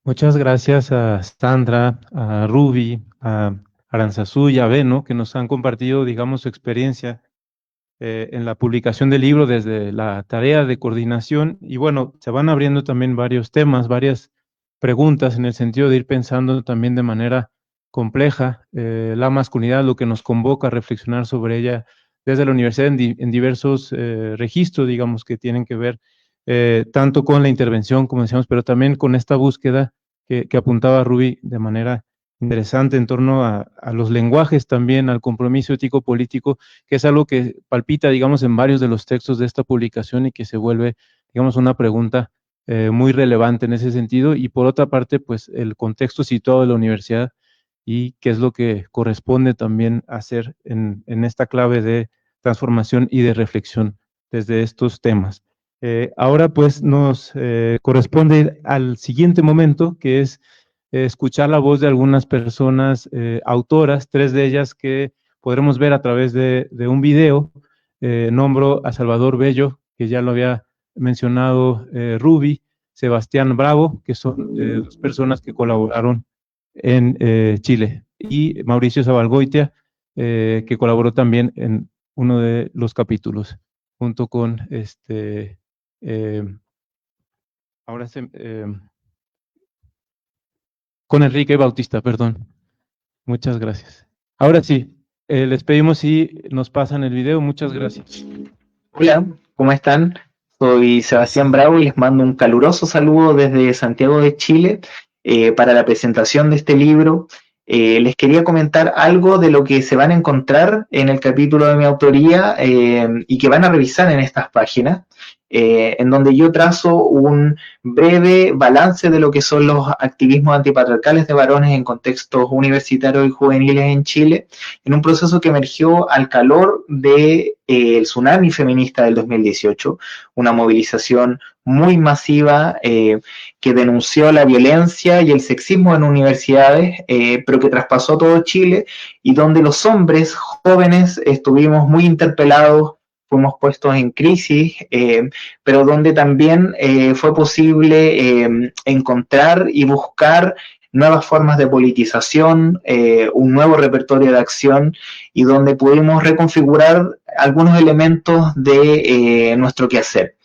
[SPEAKER 1] Muchas gracias a Sandra, a Ruby, a Aranzazú y a Beno, que nos han compartido, digamos, su experiencia en la publicación del libro desde la tarea de coordinación. Y bueno, se van abriendo también varios temas, varias preguntas en el sentido de ir pensando también de manera compleja la masculinidad, lo que nos convoca a reflexionar sobre ella desde la universidad en diversos registros, digamos, que tienen que ver tanto con la intervención, como decíamos, pero también con esta búsqueda que apuntaba Ruby de manera interesante en torno a los lenguajes también, al compromiso ético-político, que es algo que palpita, digamos, en varios de los textos de esta publicación y que se vuelve, digamos, una pregunta muy relevante en ese sentido. Y por otra parte, pues el contexto situado de la universidad y qué es lo que corresponde también hacer en esta clave de transformación y de reflexión desde estos temas. Ahora pues nos corresponde ir al siguiente momento, que es escuchar la voz de algunas personas autoras, tres de ellas que podremos ver a través de un video. Nombro a Salvador Bello, que ya lo había mencionado Ruby, Sebastián Bravo, que son dos personas que colaboraron en Chile, y Mauricio Zabalgoitia, que colaboró también en uno de los capítulos, junto con con Enrique Bautista, perdón. Muchas gracias. Ahora sí, les pedimos si nos pasan el video. Muchas gracias.
[SPEAKER 6] Hola, ¿cómo están? Soy Sebastián Bravo y les mando un caluroso saludo desde Santiago de Chile para la presentación de este libro. Les quería comentar algo de lo que se van a encontrar en el capítulo de mi autoría y que van a revisar en estas páginas, en donde yo trazo un breve balance de lo que son los activismos antipatriarcales de varones en contextos universitarios y juveniles en Chile, en un proceso que emergió al calor del tsunami feminista del 2018, una movilización muy masiva que denunció la violencia y el sexismo en universidades, pero que traspasó todo Chile y donde los hombres jóvenes estuvimos muy interpelados, fuimos puestos en crisis, pero donde también fue posible encontrar y buscar nuevas formas de politización, un nuevo repertorio de acción y donde pudimos reconfigurar algunos elementos de nuestro quehacer.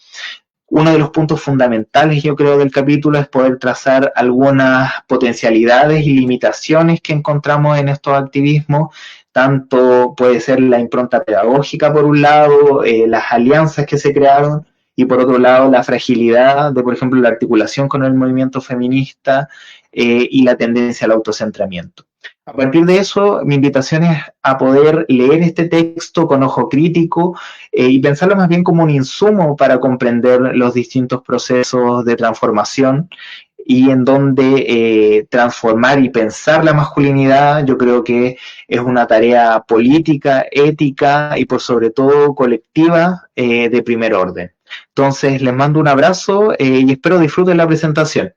[SPEAKER 6] Uno de los puntos fundamentales, yo creo, del capítulo es poder trazar algunas potencialidades y limitaciones que encontramos en estos activismos. Tanto puede ser la impronta pedagógica por un lado, las alianzas que se crearon, y por otro lado la fragilidad de, por ejemplo, la articulación con el movimiento feminista y la tendencia al autocentramiento. A partir de eso, mi invitación es a poder leer este texto con ojo crítico y pensarlo más bien como un insumo para comprender los distintos procesos de transformación y en donde transformar y pensar la masculinidad, yo creo que es una tarea política, ética y por sobre todo colectiva de primer orden. Entonces, les mando un abrazo y espero disfruten la presentación.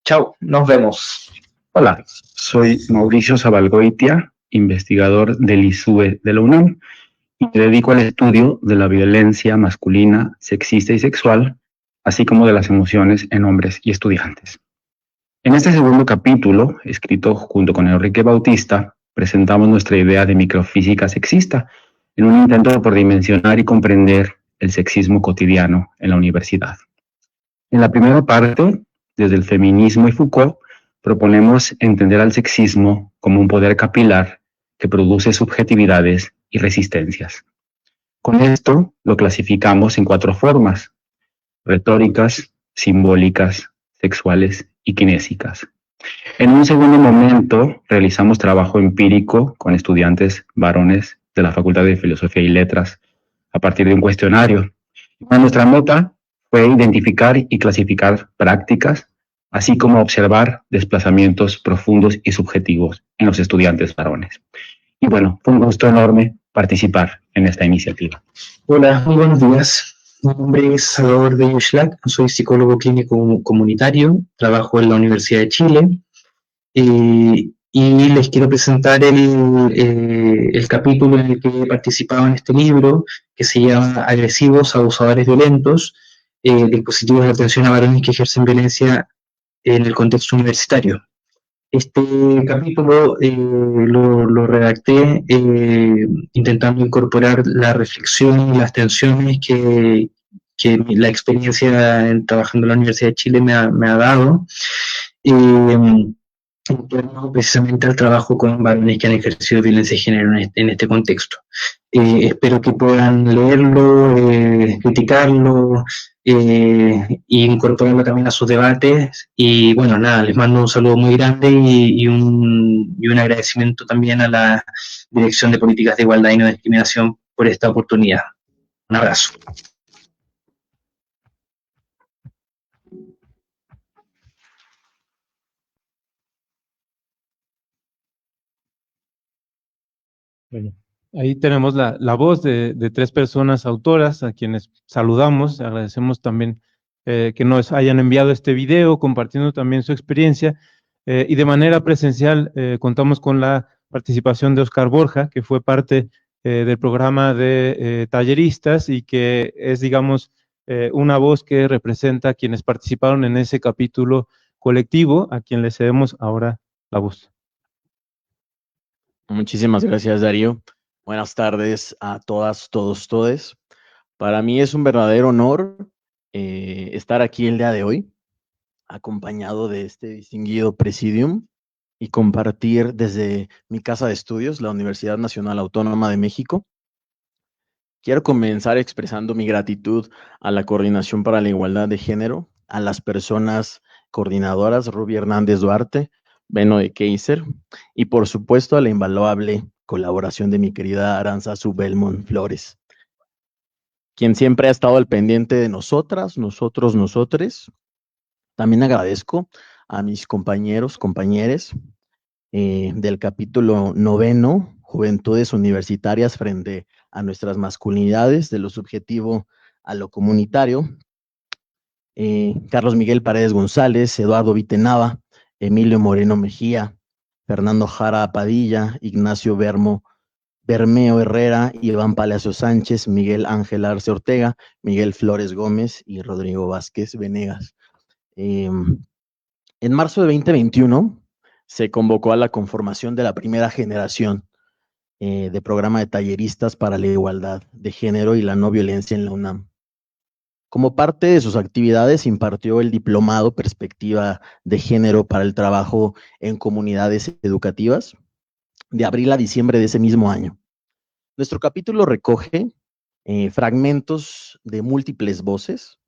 [SPEAKER 6] Chao, nos vemos.
[SPEAKER 7] Hola, soy Mauricio Zabalgoitia, investigador del ISUE de la UNAM, y me dedico al estudio de la violencia masculina, sexista y sexual, así como de las emociones en hombres y estudiantes. En este segundo capítulo, escrito junto con Enrique Bautista, presentamos nuestra idea de microfísica sexista en un intento por dimensionar y comprender el sexismo cotidiano en la universidad. En la primera parte, desde el feminismo y Foucault, proponemos entender al sexismo como un poder capilar que produce subjetividades y resistencias. Con esto lo clasificamos en 4 formas: retóricas, simbólicas, sexuales y kinésicas. En un segundo momento realizamos trabajo empírico con estudiantes varones de la Facultad de Filosofía y Letras a partir de un cuestionario. Nuestra meta fue identificar y clasificar prácticas, así como observar desplazamientos profundos y subjetivos en los estudiantes varones. Y bueno, fue un gusto enorme participar en esta iniciativa.
[SPEAKER 8] Hola, muy buenos días. Mi nombre es Salvador Bello Schlack, soy psicólogo clínico comunitario, trabajo en la Universidad de Chile y les quiero presentar el capítulo en el que he participado en este libro, que se llama Agresivos, Abusadores Violentos, dispositivos de atención a varones que ejercen violencia en el contexto universitario. Este capítulo lo redacté intentando incorporar la reflexión y las tensiones que la experiencia trabajando en la Universidad de Chile me ha dado en torno precisamente al trabajo con varones que han ejercido violencia de género en este contexto. Espero que puedan leerlo, criticarlo e incorporarlo también a sus debates. Y bueno, nada, les mando un saludo muy grande y un agradecimiento también a la Dirección de Políticas de Igualdad y No Discriminación por esta oportunidad. Un abrazo.
[SPEAKER 1] Bueno, ahí tenemos la voz de 3 personas autoras a quienes saludamos. Agradecemos también que nos hayan enviado este video, compartiendo también su experiencia. Y de manera presencial contamos con la participación de Oscar Borja, que fue parte del programa de talleristas y que es, digamos, una voz que representa a quienes participaron en ese capítulo colectivo, a quien le cedemos ahora la voz.
[SPEAKER 9] Muchísimas gracias, Darío. Buenas tardes a todas, todos, todes. Para mí es un verdadero honor estar aquí el día de hoy, acompañado de este distinguido presidium y compartir desde mi casa de estudios, la Universidad Nacional Autónoma de México. Quiero comenzar expresando mi gratitud a la Coordinación para la Igualdad de Género, a las personas coordinadoras, Ruby Hernández Duarte, Beno de Keiser, y por supuesto a la invaluable colaboración de mi querida Aranzazu Belmont Flores, quien siempre ha estado al pendiente de nosotras, nosotros, nosotres. También agradezco a mis compañeros, compañeres del capítulo 9, Juventudes Universitarias frente a nuestras masculinidades, de lo subjetivo a lo comunitario. Carlos Miguel Paredes González, Eduardo Vitenava, Emilio Moreno Mejía, Fernando Jara Padilla, Ignacio Bermeo Herrera, Iván Palacio Sánchez, Miguel Ángel Arce Ortega, Miguel Flores Gómez y Rodrigo Vázquez Venegas. En marzo de 2021 se convocó a la conformación de la primera generación de programa de talleristas para la igualdad de género y la no violencia en la UNAM. Como parte de sus actividades impartió el diplomado Perspectiva de Género para el Trabajo en Comunidades Educativas de abril a diciembre de ese mismo año. Nuestro capítulo recoge fragmentos de múltiples voces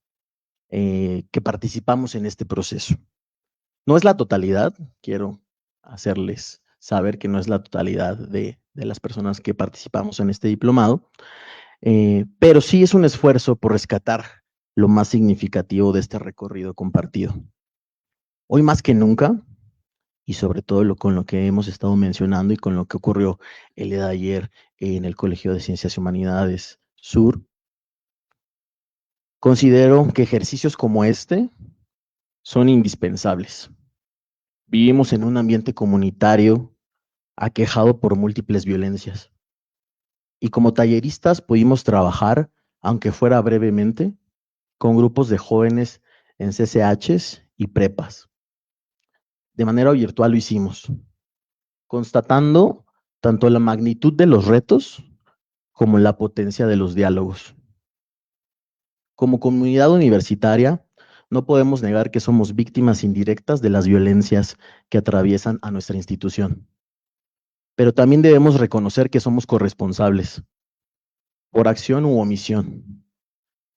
[SPEAKER 9] que participamos en este proceso. No es la totalidad, quiero hacerles saber que no es la totalidad de las personas que participamos en este diplomado, pero sí es un esfuerzo por rescatar lo más significativo de este recorrido compartido. Hoy más que nunca, y sobre todo con lo que hemos estado mencionando y con lo que ocurrió el día de ayer en el Colegio de Ciencias y Humanidades Sur, considero que ejercicios como este son indispensables. Vivimos en un ambiente comunitario aquejado por múltiples violencias. Y como talleristas pudimos trabajar, aunque fuera brevemente, con grupos de jóvenes en CCHs y prepas. De manera virtual lo hicimos, constatando tanto la magnitud de los retos como la potencia de los diálogos. Como comunidad universitaria, no podemos negar que somos víctimas indirectas de las violencias que atraviesan a nuestra institución. Pero también debemos reconocer que somos corresponsables, por acción u omisión,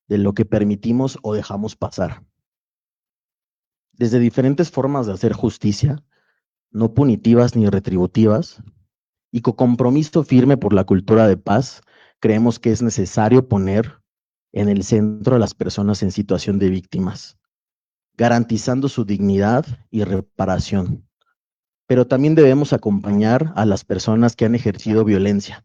[SPEAKER 9] de lo que permitimos o dejamos pasar. Desde diferentes formas de hacer justicia, no punitivas ni retributivas, y con compromiso firme por la cultura de paz, creemos que es necesario poner en el centro a las personas en situación de víctimas, garantizando su dignidad y reparación. Pero también debemos acompañar a las personas que han ejercido violencia,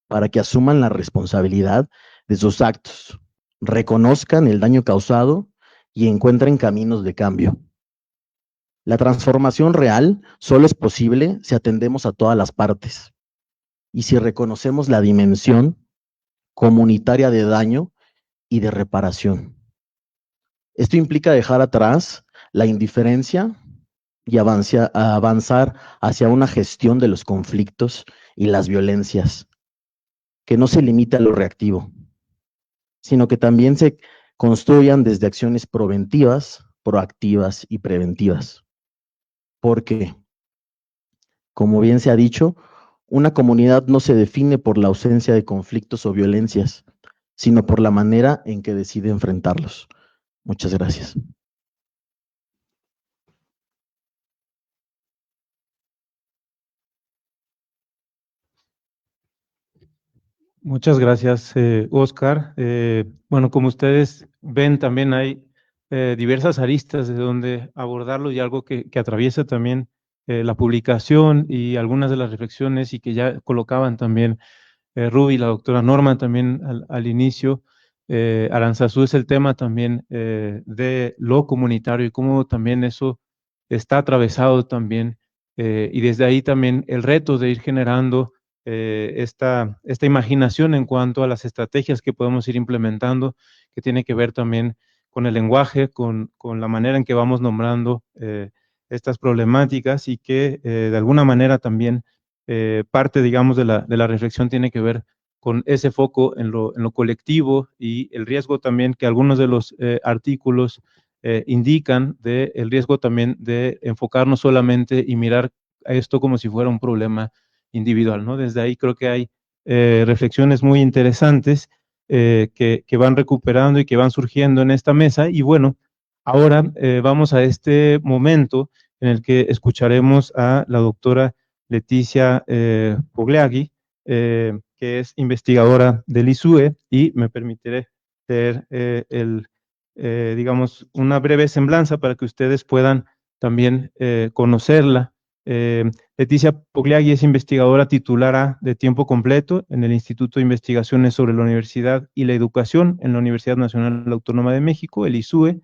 [SPEAKER 9] para que asuman la responsabilidad de sus actos, reconozcan el daño causado y encuentren caminos de cambio. La transformación real solo es posible si atendemos a todas las partes y si reconocemos la dimensión comunitaria de daño y de reparación. Esto implica dejar atrás la indiferencia y avanzar hacia una gestión de los conflictos y las violencias, que no se limite a lo reactivo, sino que también se construyan desde acciones preventivas, proactivas y preventivas. Porque, como bien se ha dicho, una comunidad no se define por la ausencia de conflictos o violencias, sino por la manera en que decide enfrentarlos. Muchas gracias.
[SPEAKER 1] Muchas gracias, Oscar. Bueno, como ustedes ven, también hay diversas aristas de donde abordarlo y algo que atraviesa también la publicación y algunas de las reflexiones y que ya colocaban también Ruby, la doctora Norma también al inicio. Aranzazu es el tema también de lo comunitario y cómo también eso está atravesado también y desde ahí también el reto de ir generando esta imaginación en cuanto a las estrategias que podemos ir implementando, que tiene que ver también con el lenguaje, con la manera en que vamos nombrando estas problemáticas y que de alguna manera también parte, digamos, de la reflexión tiene que ver con ese foco en lo colectivo y el riesgo también que algunos de los artículos indican el riesgo también de enfocarnos solamente y mirar a esto como si fuera un problema individual, ¿no? Desde ahí creo que hay reflexiones muy interesantes que van recuperando y que van surgiendo en esta mesa. Y bueno, ahora vamos a este momento en el que escucharemos a la doctora Leticia Pogliaghi, que es investigadora del ISUE, y me permitiré leer digamos, una breve semblanza para que ustedes puedan también conocerla. Leticia Pogliaghi es investigadora titular de tiempo completo en el Instituto de Investigaciones sobre la Universidad y la Educación en la Universidad Nacional Autónoma de México, el ISUE.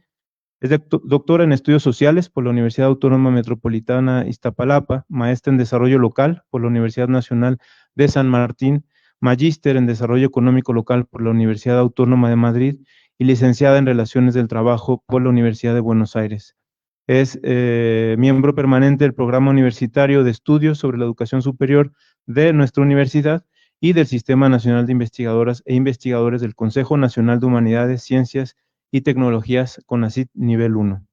[SPEAKER 1] Es doctora en Estudios Sociales por la Universidad Autónoma Metropolitana Iztapalapa, maestra en Desarrollo Local por la Universidad Nacional de San Martín, magíster en Desarrollo Económico Local por la Universidad Autónoma de Madrid y licenciada en Relaciones del Trabajo por la Universidad de Buenos Aires. Es miembro permanente del Programa Universitario de Estudios sobre la Educación Superior de nuestra universidad y del Sistema Nacional de Investigadoras e Investigadores del Consejo Nacional de Humanidades, Ciencias y Tecnologías CONACYT nivel 1.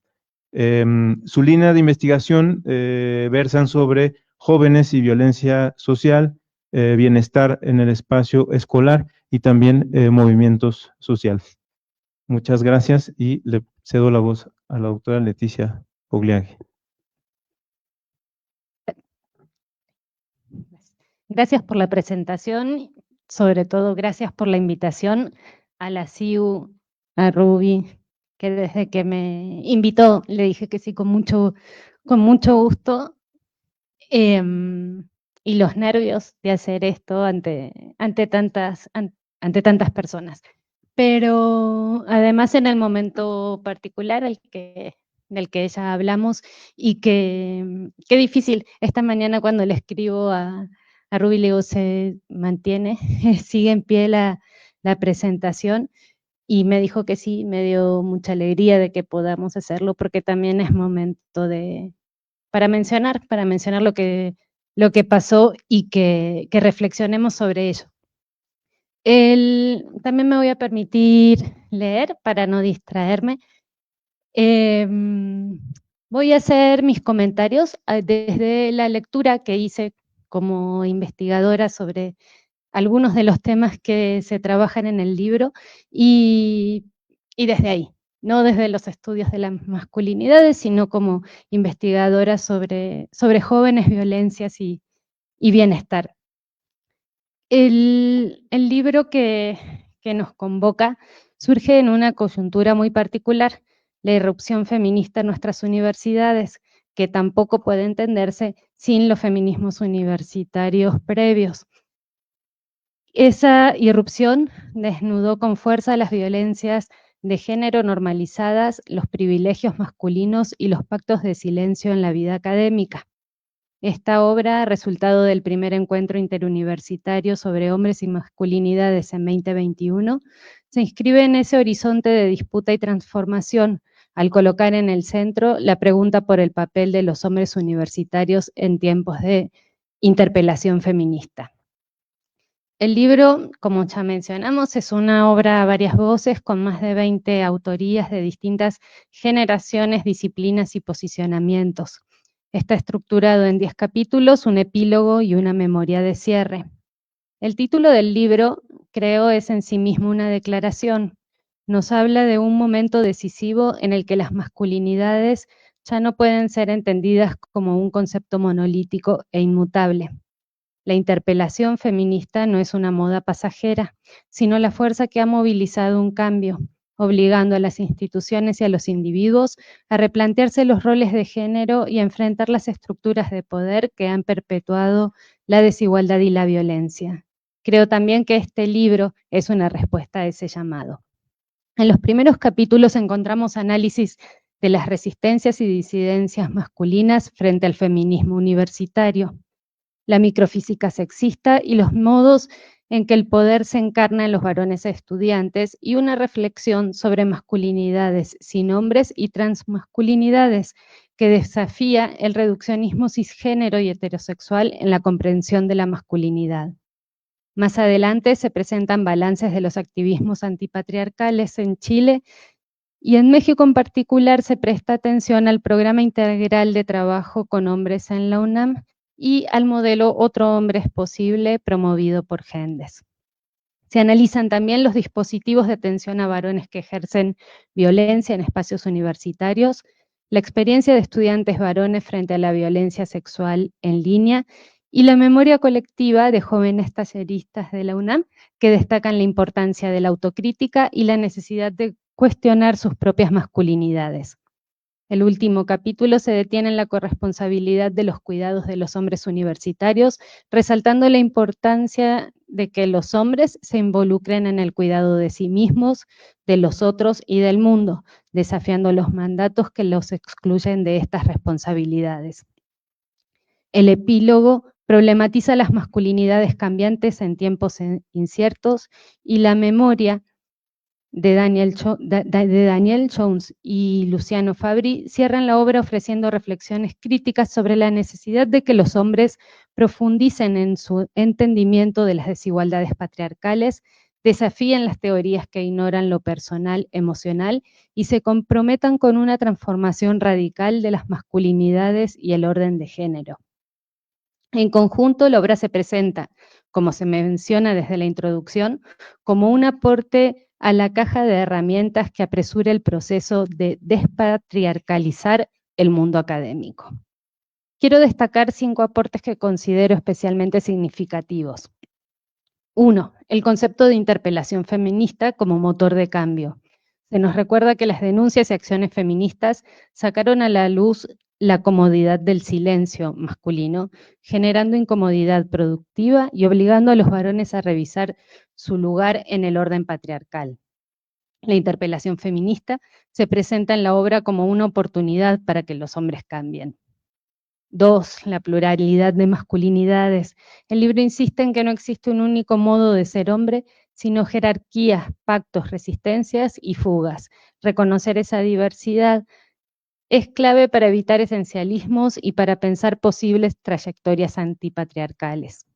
[SPEAKER 1] Su línea de investigación versan sobre jóvenes y violencia social, bienestar en el espacio escolar y también movimientos sociales. Muchas gracias y le cedo la voz a la doctora Leticia Pogliaghi.
[SPEAKER 2] Gracias por la presentación, sobre todo gracias por la invitación a la CIU, a Ruby, que desde que me invitó le dije que sí con mucho gusto, y los nervios de hacer esto ante tantas personas. Pero además en el momento particular del que ya hablamos, y qué difícil, esta mañana cuando le escribo a Ruby le digo, se mantiene, sigue en pie la presentación, y me dijo que sí, me dio mucha alegría de que podamos hacerlo, porque también es momento para mencionar lo que pasó y que reflexionemos sobre ello. También me voy a permitir leer para no distraerme. Voy a hacer mis comentarios desde la lectura que hice como investigadora sobre algunos de los temas que se trabajan en el libro y desde ahí, no desde los estudios de las masculinidades, sino como investigadora sobre jóvenes, violencias y bienestar. El libro que nos convoca surge en una coyuntura muy particular, la irrupción feminista en nuestras universidades, que tampoco puede entenderse sin los feminismos universitarios previos. Esa irrupción desnudó con fuerza las violencias de género normalizadas, los privilegios masculinos y los pactos de silencio en la vida académica. Esta obra, resultado del primer encuentro interuniversitario sobre hombres y masculinidades en 2021, se inscribe en ese horizonte de disputa y transformación, al colocar en el centro la pregunta por el papel de los hombres universitarios en tiempos de interpelación feminista. El libro, como ya mencionamos, es una obra a varias voces con más de 20 autorías de distintas generaciones, disciplinas y posicionamientos. Está estructurado en 10 capítulos, un epílogo y una memoria de cierre. El título del libro, creo, es en sí mismo una declaración. Nos habla de un momento decisivo en el que las masculinidades ya no pueden ser entendidas como un concepto monolítico e inmutable. La interpelación feminista no es una moda pasajera, sino la fuerza que ha movilizado un cambio, obligando a las instituciones y a los individuos a replantearse los roles de género y a enfrentar las estructuras de poder que han perpetuado la desigualdad y la violencia. Creo también que este libro es una respuesta a ese llamado. En los primeros capítulos encontramos análisis de las resistencias y disidencias masculinas frente al feminismo universitario, la microfísica sexista y los modos en que el poder se encarna en los varones estudiantes, y una reflexión sobre masculinidades sin hombres y transmasculinidades, que desafía el reduccionismo cisgénero y heterosexual en la comprensión de la masculinidad. Más adelante se presentan balances de los activismos antipatriarcales en Chile, y en México en particular se presta atención al programa integral de trabajo con hombres en la UNAM y al modelo Otro Hombre es Posible, promovido por Gendes. Se analizan también los dispositivos de atención a varones que ejercen violencia en espacios universitarios, la experiencia de estudiantes varones frente a la violencia sexual en línea y la memoria colectiva de jóvenes talleristas de la UNAM, que destacan la importancia de la autocrítica y la necesidad de cuestionar sus propias masculinidades. El último capítulo se detiene en la corresponsabilidad de los cuidados de los hombres universitarios, resaltando la importancia de que los hombres se involucren en el cuidado de sí mismos, de los otros y del mundo, desafiando los mandatos que los excluyen de estas responsabilidades. El epílogo problematiza las masculinidades cambiantes en tiempos inciertos y la memoria de Daniel Jones y Luciano Fabri cierran la obra ofreciendo reflexiones críticas sobre la necesidad de que los hombres profundicen en su entendimiento de las desigualdades patriarcales, desafíen las teorías que ignoran lo personal, emocional y se comprometan con una transformación radical de las masculinidades y el orden de género. En conjunto, la obra se presenta, como se menciona desde la introducción, como un aporte a la caja de herramientas que apresura el proceso de despatriarcalizar el mundo académico. Quiero destacar 5 aportes que considero especialmente significativos. 1. El concepto de interpelación feminista como motor de cambio. Se nos recuerda que las denuncias y acciones feministas sacaron a la luz la comodidad del silencio masculino, generando incomodidad productiva y obligando a los varones a revisar su lugar en el orden patriarcal. La interpelación feminista se presenta en la obra como una oportunidad para que los hombres cambien. 2. La pluralidad de masculinidades. El libro insiste en que no existe un único modo de ser hombre, sino jerarquías, pactos, resistencias y fugas. Reconocer esa diversidad es clave para evitar esencialismos y para pensar posibles trayectorias antipatriarcales.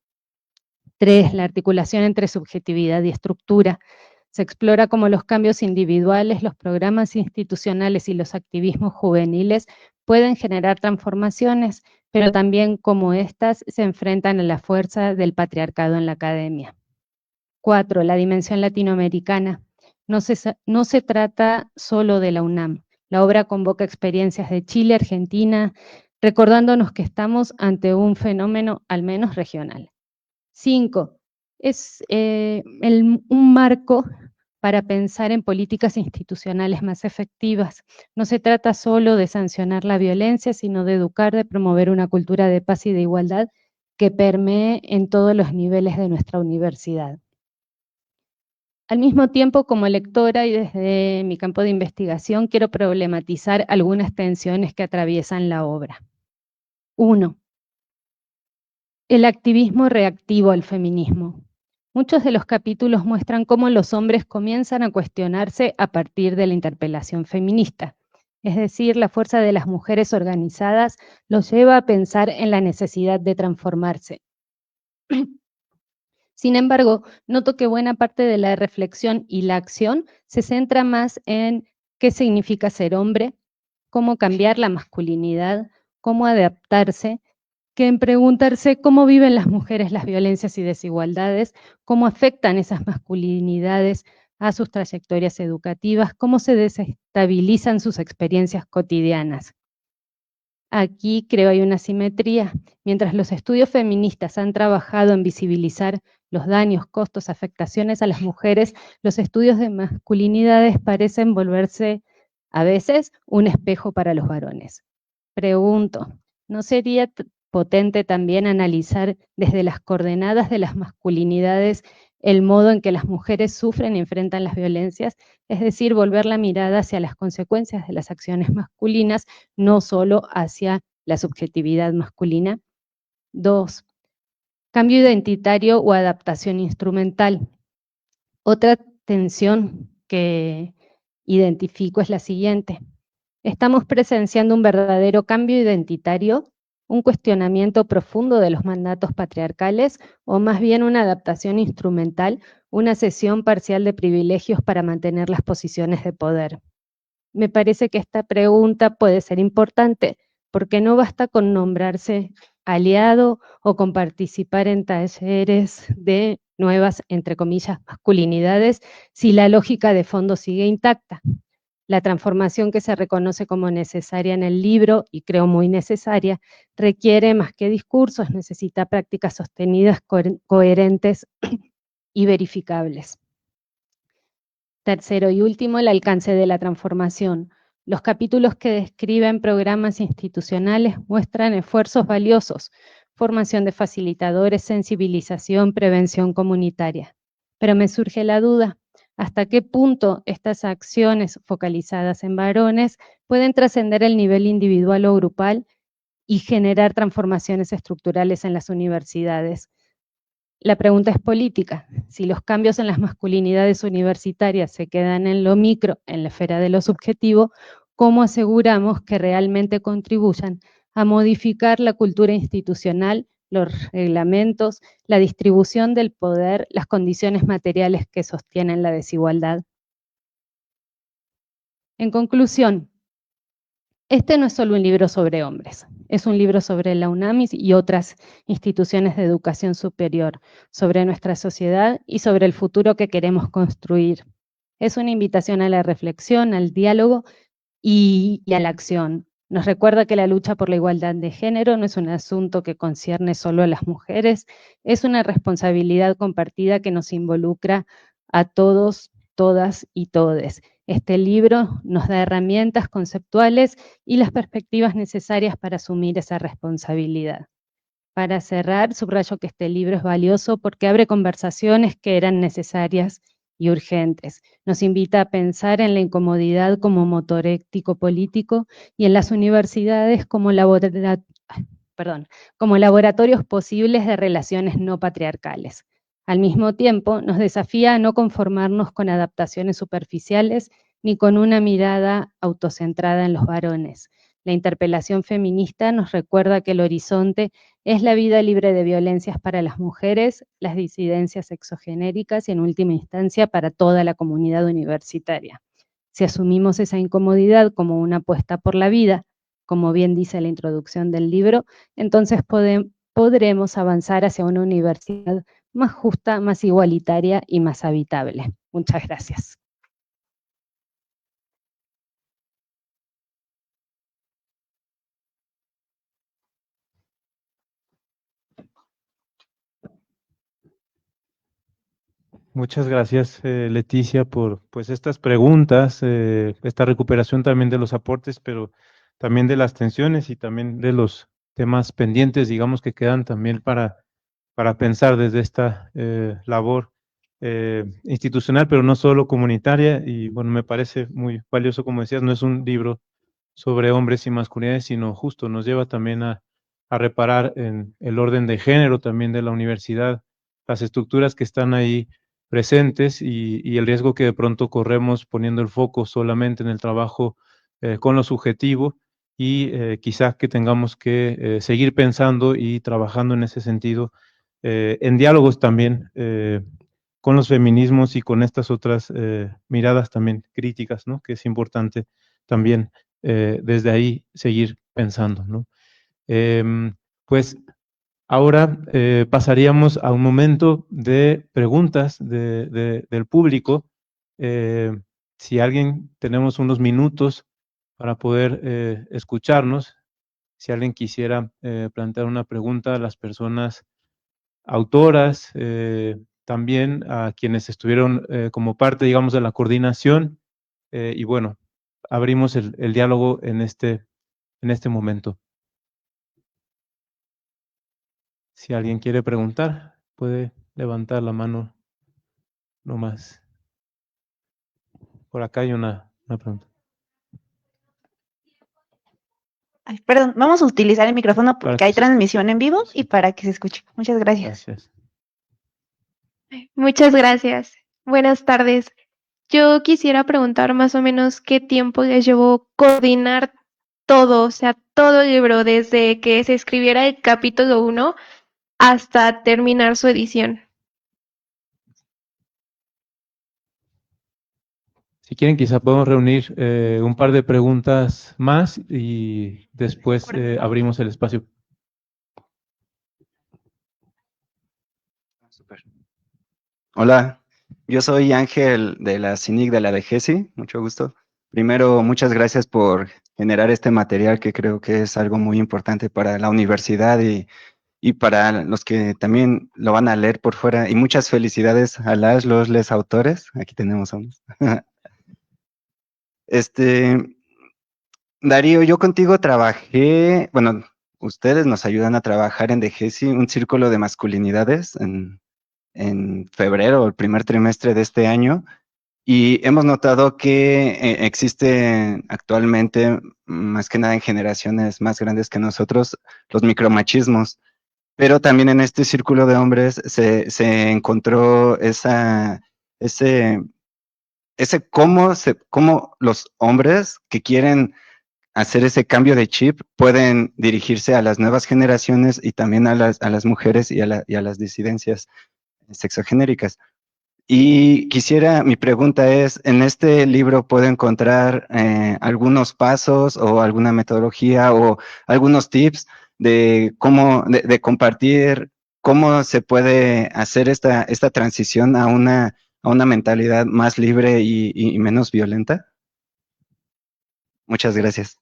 [SPEAKER 2] 3. La articulación entre subjetividad y estructura. Se explora cómo los cambios individuales, los programas institucionales y los activismos juveniles pueden generar transformaciones, pero también cómo éstas se enfrentan a la fuerza del patriarcado en la academia. 4. La dimensión latinoamericana. No se trata solo de la UNAM. La obra convoca experiencias de Chile, Argentina, recordándonos que estamos ante un fenómeno al menos regional. 5. Es un marco para pensar en políticas institucionales más efectivas. No se trata solo de sancionar la violencia, sino de educar, de promover una cultura de paz y de igualdad que permee en todos los niveles de nuestra universidad. Al mismo tiempo, como lectora y desde mi campo de investigación, quiero problematizar algunas tensiones que atraviesan la obra. 1. El activismo reactivo al feminismo. Muchos de los capítulos muestran cómo los hombres comienzan a cuestionarse a partir de la interpelación feminista. Es decir, la fuerza de las mujeres organizadas los lleva a pensar en la necesidad de transformarse. Sin embargo, noto que buena parte de la reflexión y la acción se centra más en qué significa ser hombre, cómo cambiar la masculinidad, cómo adaptarse, que en preguntarse cómo viven las mujeres las violencias y desigualdades, cómo afectan esas masculinidades a sus trayectorias educativas, cómo se desestabilizan sus experiencias cotidianas. Aquí creo hay una simetría. Mientras los estudios feministas han trabajado en visibilizar los daños, costos, afectaciones a las mujeres, los estudios de masculinidades parecen volverse a veces un espejo para los varones. Pregunto, ¿no sería potente también analizar desde las coordenadas de las masculinidades el modo en que las mujeres sufren y enfrentan las violencias, es decir, volver la mirada hacia las consecuencias de las acciones masculinas, no solo hacia la subjetividad masculina. 2. Cambio identitario o adaptación instrumental. Otra tensión que identifico es la siguiente. Estamos presenciando un verdadero cambio identitario, un cuestionamiento profundo de los mandatos patriarcales o más bien una adaptación instrumental, una cesión parcial de privilegios para mantener las posiciones de poder. Me parece que esta pregunta puede ser importante porque no basta con nombrarse aliado o con participar en talleres de nuevas, entre comillas, masculinidades si la lógica de fondo sigue intacta. La transformación que se reconoce como necesaria en el libro, y creo muy necesaria, requiere más que discursos, necesita prácticas sostenidas, coherentes y verificables. Tercero y último, el alcance de la transformación. Los capítulos que describen programas institucionales muestran esfuerzos valiosos, formación de facilitadores, sensibilización, prevención comunitaria. Pero me surge la duda, ¿hasta qué punto estas acciones focalizadas en varones pueden trascender el nivel individual o grupal y generar transformaciones estructurales en las universidades? La pregunta es política. Si los cambios en las masculinidades universitarias se quedan en lo micro, en la esfera de lo subjetivo, ¿cómo aseguramos que realmente contribuyan a modificar la cultura institucional, los reglamentos, la distribución del poder, las condiciones materiales que sostienen la desigualdad? En conclusión, este no es solo un libro sobre hombres, es un libro sobre la UNAM y otras instituciones de educación superior, sobre nuestra sociedad y sobre el futuro que queremos construir. Es una invitación a la reflexión, al diálogo y a la acción. Nos recuerda que la lucha por la igualdad de género no es un asunto que concierne solo a las mujeres, es una responsabilidad compartida que nos involucra a todos, todas y todes. Este libro nos da herramientas conceptuales y las perspectivas necesarias para asumir esa responsabilidad. Para cerrar, subrayo que este libro es valioso porque abre conversaciones que eran necesarias y urgentes. Nos invita a pensar en la incomodidad como motor ético-político y en las universidades como laboratorios posibles de relaciones no patriarcales. Al mismo tiempo, nos desafía a no conformarnos con adaptaciones superficiales ni con una mirada autocentrada en los varones. La interpelación feminista nos recuerda que el horizonte es la vida libre de violencias para las mujeres, las disidencias sexogenéricas y en última instancia para toda la comunidad universitaria. Si asumimos esa incomodidad como una apuesta por la vida, como bien dice la introducción del libro, entonces podremos avanzar hacia una universidad más justa, más igualitaria y más habitable. Muchas gracias.
[SPEAKER 1] Muchas gracias, Leticia, por pues estas preguntas, esta recuperación también de los aportes, pero también de las tensiones y también de los temas pendientes, digamos, que quedan también para pensar desde esta labor institucional, pero no solo comunitaria. Y bueno, me parece muy valioso, como decías, no es un libro sobre hombres y masculinidades, sino justo nos lleva también a reparar en el orden de género también de la universidad, las estructuras que están ahí presentes y el riesgo que de pronto corremos poniendo el foco solamente en el trabajo con lo subjetivo y quizás que tengamos que seguir pensando y trabajando en ese sentido, en diálogos también con los feminismos y con estas otras miradas también críticas, ¿no? Que es importante también desde ahí seguir pensando, ¿no? Pues ahora pasaríamos a un momento de preguntas del público. Si alguien, tenemos unos minutos para poder escucharnos. Si alguien quisiera plantear una pregunta a las personas autoras, también a quienes estuvieron como parte, digamos, de la coordinación. Y bueno, abrimos el diálogo en este momento. Si alguien quiere preguntar, puede levantar la mano no más. Por acá hay una pregunta.
[SPEAKER 10] Ay, perdón, vamos a utilizar el micrófono
[SPEAKER 1] Para
[SPEAKER 10] porque
[SPEAKER 1] que
[SPEAKER 10] hay
[SPEAKER 1] se-
[SPEAKER 10] transmisión en vivo y para que se escuche. Muchas gracias.
[SPEAKER 1] Gracias.
[SPEAKER 11] Muchas gracias. Buenas tardes. Yo quisiera preguntar más o menos qué tiempo les llevó coordinar todo, o sea, todo el libro, desde que se escribiera el capítulo 1 hasta terminar su edición.
[SPEAKER 1] Si quieren, quizá podemos reunir un par de preguntas más y después abrimos el espacio.
[SPEAKER 12] Hola, yo soy Ángel de la CINIC de la DGESI, mucho gusto. Primero, muchas gracias por generar este material que creo que es algo muy importante para la universidad y para los que también lo van a leer por fuera. Y muchas felicidades a les autores. Aquí tenemos a unos. Darío, yo contigo trabajé, bueno, ustedes nos ayudan a trabajar en DGESI, un círculo de masculinidades en febrero, el primer trimestre de este año, y hemos notado que existe actualmente, más que nada en generaciones más grandes que nosotros, los micromachismos, pero también en este círculo de hombres se encontró ese cómo los hombres que quieren hacer ese cambio de chip pueden dirigirse a las nuevas generaciones y también a las mujeres y a las disidencias sexogenéricas. Y mi pregunta es, ¿en este libro puedo encontrar algunos pasos o alguna metodología o algunos tips de cómo, de compartir cómo se puede hacer esta transición a una mentalidad más libre y menos violenta? Muchas gracias.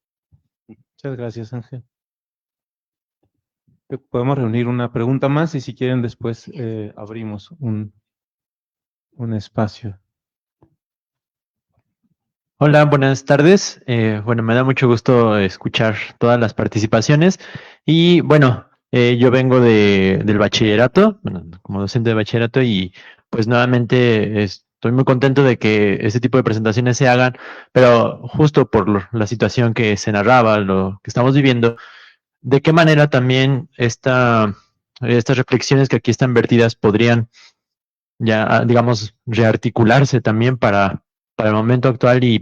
[SPEAKER 1] Muchas gracias, Ángel. Podemos reunir una pregunta más y si quieren después abrimos un espacio.
[SPEAKER 13] Hola, buenas tardes. Bueno, me da mucho gusto escuchar todas las participaciones y bueno, yo vengo del bachillerato, bueno, como docente de bachillerato y pues nuevamente estoy muy contento de que este tipo de presentaciones se hagan, pero justo por la situación que se narraba, lo que estamos viviendo, ¿de qué manera también estas reflexiones que aquí están vertidas podrían ya, digamos, rearticularse también para el momento actual y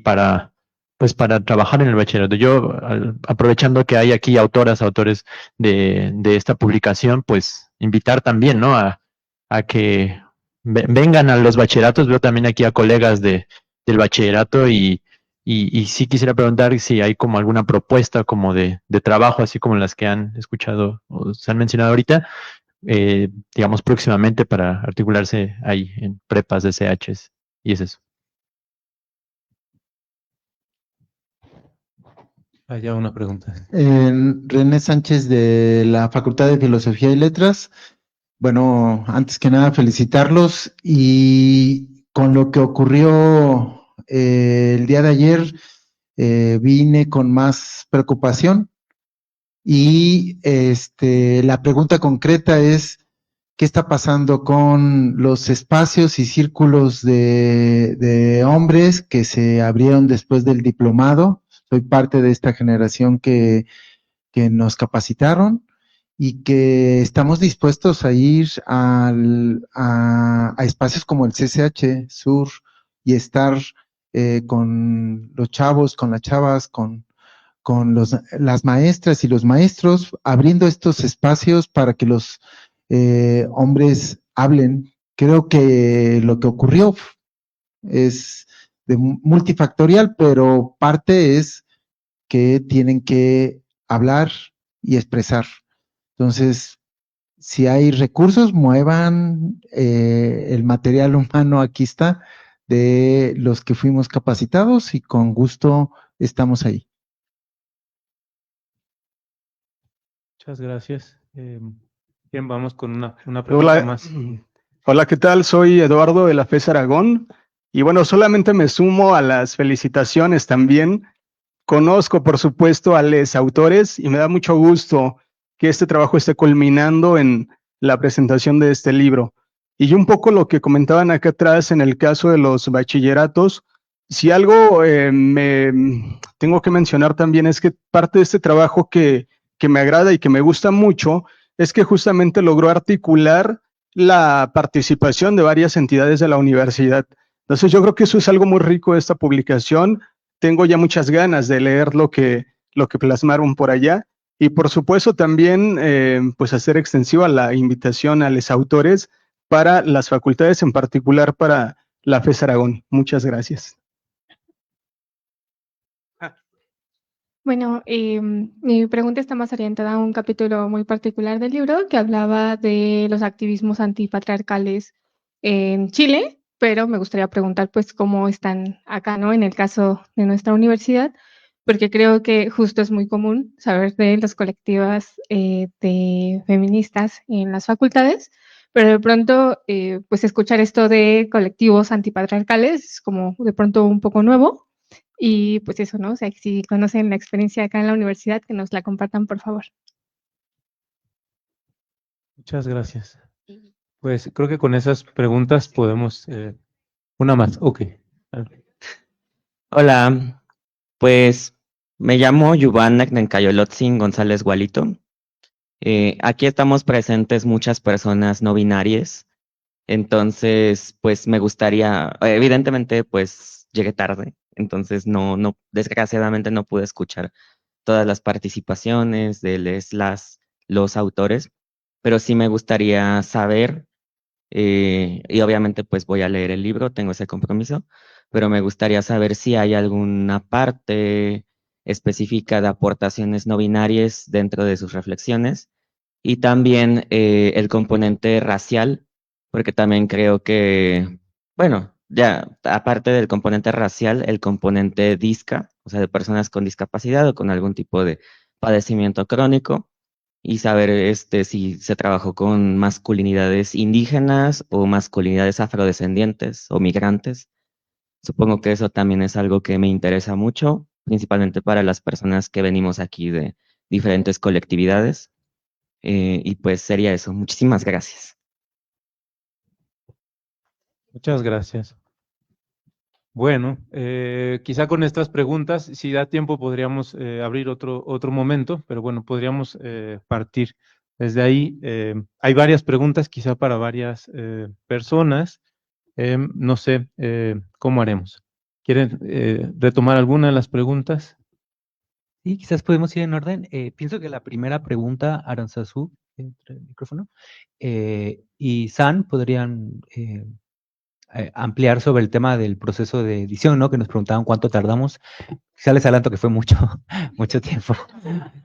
[SPEAKER 13] pues para trabajar en el bachillerato? Yo, aprovechando que hay aquí autores de esta publicación, pues invitar también, ¿no? A que vengan a los bachilleratos. Veo también aquí a colegas del bachillerato y sí quisiera preguntar si hay como alguna propuesta como de trabajo, así como las que han escuchado o se han mencionado ahorita, digamos, próximamente para articularse ahí en prepas, DCHs, y es eso.
[SPEAKER 1] Allá una pregunta.
[SPEAKER 14] René Sánchez de la Facultad de Filosofía y Letras. Bueno, antes que nada felicitarlos y con lo que ocurrió el día de ayer vine con más preocupación y la pregunta concreta es ¿qué está pasando con los espacios y círculos de hombres que se abrieron después del diplomado? Soy parte de esta generación que nos capacitaron y que estamos dispuestos a ir a espacios como el CCH Sur y estar con los chavos, con las chavas, con las maestras y los maestros, abriendo estos espacios para que los hombres hablen. Creo que lo que ocurrió es multifactorial, pero parte es que tienen que hablar y expresar. Entonces, si hay recursos, muevan el material humano, aquí está, de los que fuimos capacitados y con gusto estamos ahí.
[SPEAKER 1] Muchas gracias. Bien, vamos con una pregunta más.
[SPEAKER 15] Hola, ¿qué tal? Soy Eduardo de la FES Aragón. Y bueno, solamente me sumo a las felicitaciones también. Conozco, por supuesto, a los autores y me da mucho gusto que este trabajo esté culminando en la presentación de este libro. Y un poco lo que comentaban acá atrás en el caso de los bachilleratos, si algo tengo que mencionar también es que parte de este trabajo que me agrada y que me gusta mucho es que justamente logró articular la participación de varias entidades de la universidad. Entonces yo creo que eso es algo muy rico de esta publicación. Tengo ya muchas ganas de leer lo que plasmaron por allá. Y por supuesto también pues hacer extensiva la invitación a los autores para las facultades, en particular para la FES Aragón. Muchas gracias.
[SPEAKER 11] Bueno, mi pregunta está más orientada a un capítulo muy particular del libro que hablaba de los activismos antipatriarcales en Chile, pero me gustaría preguntar pues cómo están acá, ¿no? En el caso de nuestra universidad, porque creo que justo es muy común saber de las colectivas de feministas en las facultades, pero de pronto pues escuchar esto de colectivos antipatriarcales es como de pronto un poco nuevo. Y pues eso, ¿no? O sea, si conocen la experiencia acá en la universidad, que nos la compartan, por favor.
[SPEAKER 1] Muchas gracias. Pues creo que con esas preguntas podemos... una más, ok.
[SPEAKER 16] Hola, pues me llamo Yuvan Nencayolotzin González Gualito. Aquí estamos presentes muchas personas no binarias, entonces pues me gustaría, evidentemente pues llegué tarde, entonces desgraciadamente no pude escuchar todas las participaciones de los autores, pero sí me gustaría saber, y obviamente pues voy a leer el libro, tengo ese compromiso, pero me gustaría saber si hay alguna parte específica de aportaciones no binarias dentro de sus reflexiones y también el componente racial, porque también creo que, bueno, ya aparte del componente racial, el componente DISCA, o sea, de personas con discapacidad o con algún tipo de padecimiento crónico, y saber si se trabajó con masculinidades indígenas o masculinidades afrodescendientes o migrantes. Supongo que eso también es algo que me interesa mucho, principalmente para las personas que venimos aquí de diferentes colectividades. Y pues sería eso. Muchísimas gracias.
[SPEAKER 1] Muchas gracias. Bueno, quizá con estas preguntas, si da tiempo, podríamos abrir otro momento, pero bueno, podríamos partir desde ahí. Hay varias preguntas, quizá para varias personas. No sé cómo haremos. ¿Quieren retomar alguna de las preguntas?
[SPEAKER 4] Sí, quizás podemos ir en orden. Pienso que la primera pregunta, Aranzazú, entre el micrófono, y San podrían ampliar sobre el tema del proceso de edición, ¿no? Que nos preguntaban cuánto tardamos. Quizá les adelanto que fue mucho, mucho tiempo.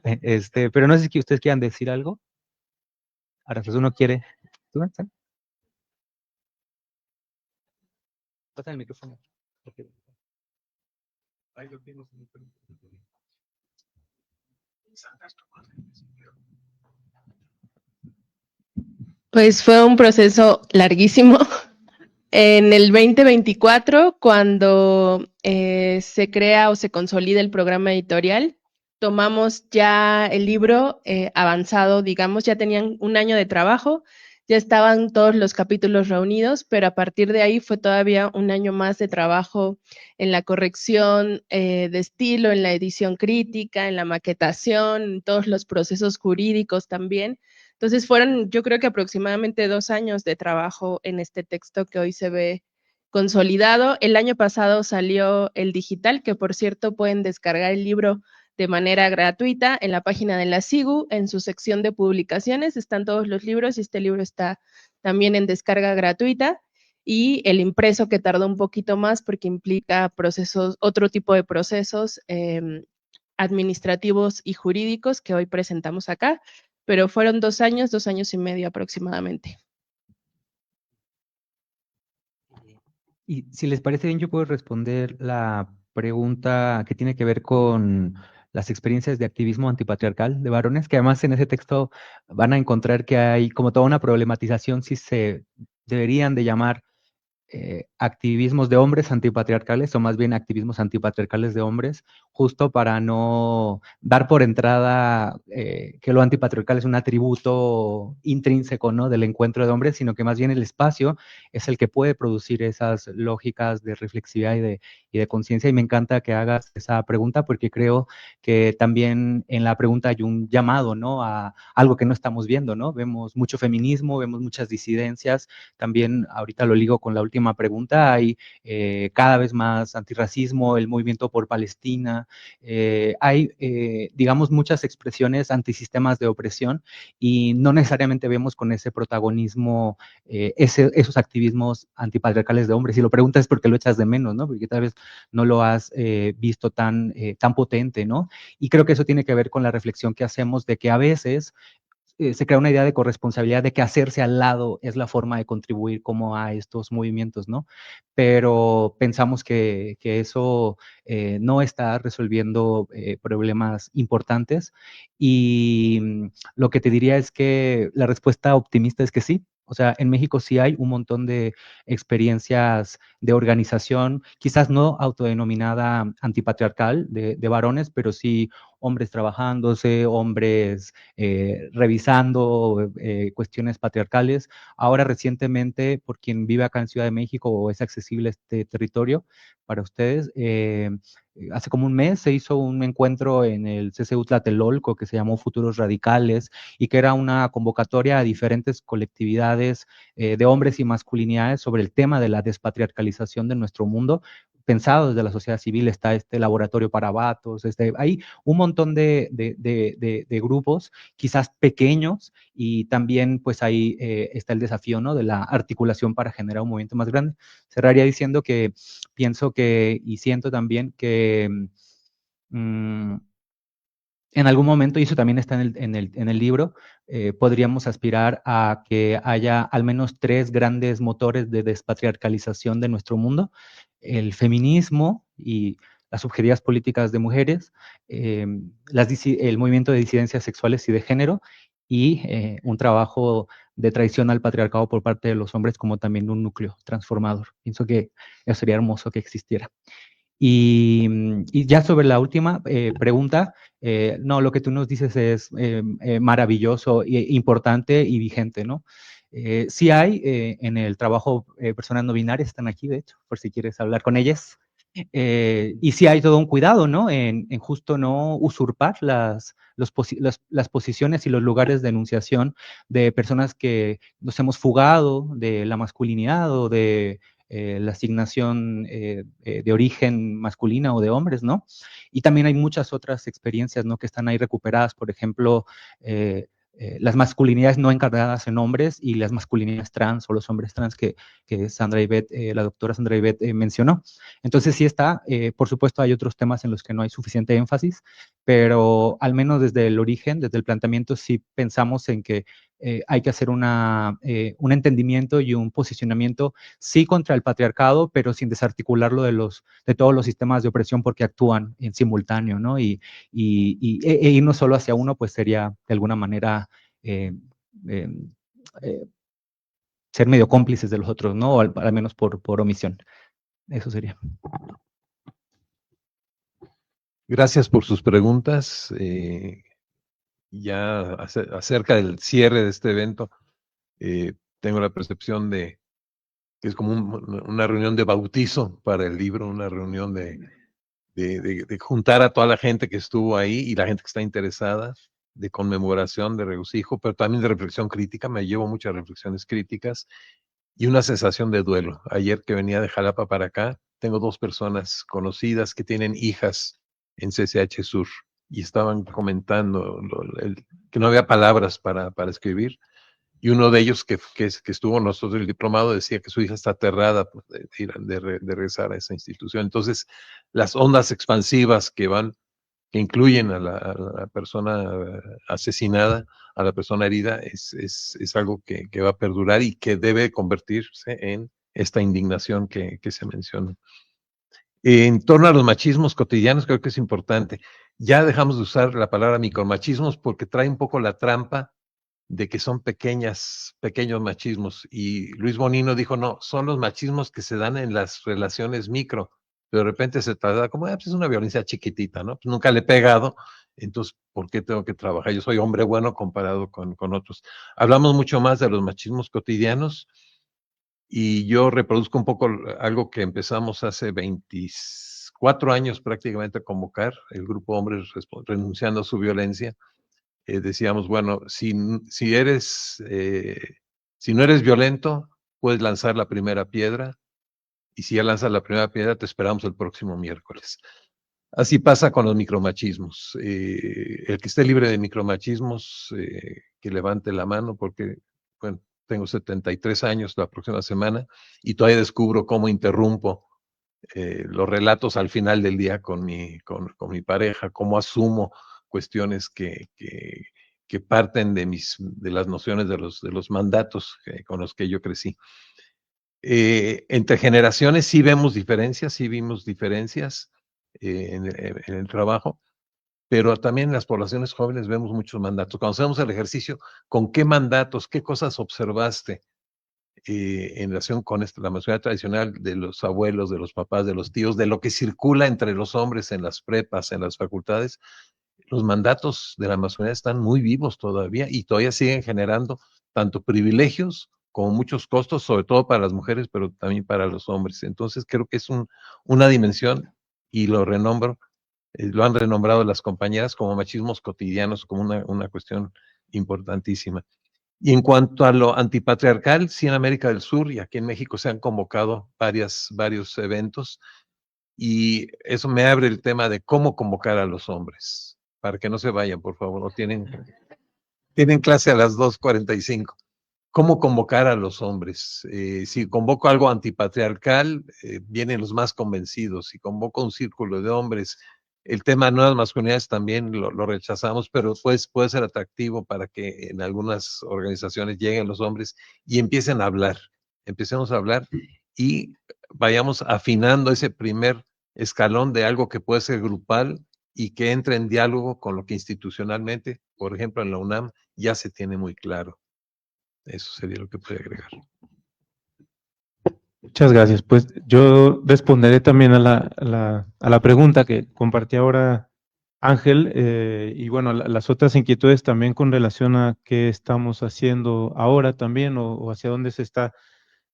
[SPEAKER 4] Pero no sé si ustedes quieran decir algo. Aranzazú no quiere. ¿Tú, San? Pasa el micrófono. Ahí lo tienes.
[SPEAKER 5] Pues fue un proceso larguísimo. En el 2024, cuando se crea o se consolida el programa editorial, tomamos ya el libro avanzado, digamos, ya tenían un año de trabajo, ya estaban todos los capítulos reunidos, pero a partir de ahí fue todavía un año más de trabajo en la corrección de estilo, en la edición crítica, en la maquetación, en todos los procesos jurídicos también. Entonces fueron, yo creo que aproximadamente 2 años de trabajo en este texto que hoy se ve consolidado. El año pasado salió el digital, que por cierto pueden descargar el libro de manera gratuita en la página de la SIGU, en su sección de publicaciones están todos los libros y este libro está también en descarga gratuita. Y el impreso que tardó un poquito más porque implica procesos, otro tipo de procesos administrativos y jurídicos que hoy presentamos acá, pero fueron 2 años y medio aproximadamente.
[SPEAKER 4] Y si les parece bien, yo puedo responder la pregunta que tiene que ver con las experiencias de activismo antipatriarcal de varones, que además en ese texto van a encontrar que hay como toda una problematización si se deberían de llamar activismos de hombres antipatriarcales, o más bien activismos antipatriarcales de hombres, justo para no dar por entrada que lo antipatriarcal es un atributo intrínseco, ¿no?, del encuentro de hombres, sino que más bien el espacio es el que puede producir esas lógicas de reflexividad y de conciencia. Y me encanta que hagas esa pregunta, porque creo que también en la pregunta hay un llamado, ¿no?, a algo que no estamos viendo, ¿no? Vemos mucho feminismo, vemos muchas disidencias. También ahorita lo ligo con la última pregunta, hay cada vez más antirracismo, el movimiento por Palestina, hay, digamos, muchas expresiones antisistemas de opresión, y no necesariamente vemos con ese protagonismo esos activismos antipatriarcales de hombres. Si lo preguntas es porque lo echas de menos, ¿no? Porque tal vez no lo has visto tan potente, ¿no? Y creo que eso tiene que ver con la reflexión que hacemos de que a veces se crea una idea de corresponsabilidad, de que hacerse al lado es la forma de contribuir como a estos movimientos, ¿no? Pero pensamos que eso no está resolviendo problemas importantes, y lo que te diría es que la respuesta optimista es que sí. O sea, en México sí hay un montón de experiencias de organización, quizás no autodenominada antipatriarcal de varones, pero sí hombres trabajándose, hombres revisando cuestiones patriarcales. Ahora recientemente, por quien vive acá en Ciudad de México o es accesible este territorio para ustedes, hace como un mes se hizo un encuentro en el CCU Tlatelolco que se llamó Futuros Radicales, y que era una convocatoria a diferentes colectividades de hombres y masculinidades sobre el tema de la despatriarcalización de nuestro mundo, pensado desde la sociedad civil. Está este laboratorio para vatos, hay un montón de grupos, quizás pequeños, y también pues ahí está el desafío, ¿no?, de la articulación para generar un movimiento más grande. Cerraría diciendo que pienso que, y siento también que en algún momento, y eso también está en el libro, podríamos aspirar a que haya al menos 3 grandes motores de despatriarcalización de nuestro mundo: el feminismo y las subjetividades políticas de mujeres, el movimiento de disidencias sexuales y de género, y un trabajo de traición al patriarcado por parte de los hombres como también un núcleo transformador. Pienso que eso sería hermoso que existiera. Y ya sobre la última pregunta, no, lo que tú nos dices es maravilloso, importante y vigente, ¿no? Sí hay en el trabajo personas no binarias, están aquí, de hecho, por si quieres hablar con ellas. Y sí hay todo un cuidado, ¿no?, en justo no usurpar las posiciones y los lugares de enunciación de personas que nos hemos fugado de la masculinidad o de la asignación de origen masculina o de hombres, ¿no? Y también hay muchas otras experiencias, ¿no?, que están ahí recuperadas. Por ejemplo, las masculinidades no encarnadas en hombres y las masculinidades trans o los hombres trans que Sandra Ivette, la doctora Sandra Ivette mencionó. Entonces sí está, por supuesto hay otros temas en los que no hay suficiente énfasis, pero al menos desde el origen, desde el planteamiento, sí pensamos en que hay que hacer un entendimiento y un posicionamiento, sí, contra el patriarcado, pero sin desarticularlo de todos los sistemas de opresión, porque actúan en simultáneo, ¿no? E irnos solo hacia uno, pues sería de alguna manera ser medio cómplices de los otros, ¿no? O al menos por omisión. Eso sería.
[SPEAKER 3] Gracias por sus preguntas. Ya acerca del cierre de este evento, tengo la percepción de que es como una reunión de bautizo para el libro, una reunión de juntar a toda la gente que estuvo ahí y la gente que está interesada, de conmemoración, de regocijo, pero también de reflexión crítica. Me llevo muchas reflexiones críticas y una sensación de duelo. Ayer que venía de Jalapa para acá, tengo 2 personas conocidas que tienen hijas en CCH Sur y estaban comentando que no había palabras para escribir. Y uno de ellos que estuvo nosotros el diplomado decía que su hija está aterrada de regresar a esa institución. Entonces, las ondas expansivas que incluyen a la persona asesinada, a la persona herida, es algo que va a perdurar y que debe convertirse en esta indignación que se menciona. En torno a los machismos cotidianos, creo que es importante. Ya dejamos de usar la palabra micromachismos porque trae un poco la trampa de que son pequeños machismos. Y Luis Bonino dijo, no, son los machismos que se dan en las relaciones micro. Pero de repente se trata como, pues es una violencia chiquitita, ¿no? Pues nunca le he pegado, entonces, ¿por qué tengo que trabajar? Yo soy hombre bueno comparado con otros. Hablamos mucho más de los machismos cotidianos y yo reproduzco un poco algo que empezamos hace 24 años prácticamente a convocar, el grupo Hombres Renunciando a su Violencia. Decíamos, bueno, si no eres violento, puedes lanzar la primera piedra, y si ya lanzas la primera piedra, te esperamos el próximo miércoles. Así pasa con los micromachismos. El que esté libre de micromachismos, que levante la mano, porque, bueno, tengo 73 años la próxima semana, y todavía descubro cómo interrumpo los relatos al final del día con mi pareja, cómo asumo cuestiones que parten de las nociones de los mandatos con los que yo crecí. Entre generaciones sí vimos diferencias en el trabajo, pero también en las poblaciones jóvenes vemos muchos mandatos. Cuando hacemos el ejercicio, ¿con qué mandatos, qué cosas observaste en relación con la masculinidad tradicional de los abuelos, de los papás, de los tíos, de lo que circula entre los hombres en las prepas, en las facultades? Los mandatos de la masculinidad están muy vivos todavía y todavía siguen generando tanto privilegios como muchos costos, sobre todo para las mujeres, pero también para los hombres. Entonces creo que es una dimensión, y lo renombro, lo han renombrado las compañeras como machismos cotidianos, como una cuestión importantísima. Y en cuanto a lo antipatriarcal, sí, en América del Sur y aquí en México se han convocado varios eventos, y eso me abre el tema de cómo convocar a los hombres, para que no se vayan, por favor, no tienen clase a las 2:45. ¿Cómo convocar a los hombres? Si convoco algo antipatriarcal, vienen los más convencidos. Si convoco un círculo de hombres, el tema de nuevas masculinidades también lo rechazamos, pero pues puede ser atractivo para que en algunas organizaciones lleguen los hombres y empiecen a hablar. Empecemos a hablar y vayamos afinando ese primer escalón de algo que puede ser grupal y que entre en diálogo con lo que institucionalmente, por ejemplo, en la UNAM, ya se tiene muy claro. Eso sería lo que puedo agregar.
[SPEAKER 1] Muchas gracias. Pues yo responderé también a la pregunta que compartí ahora Ángel, y bueno, las otras inquietudes también con relación a qué estamos haciendo ahora también, o hacia dónde se está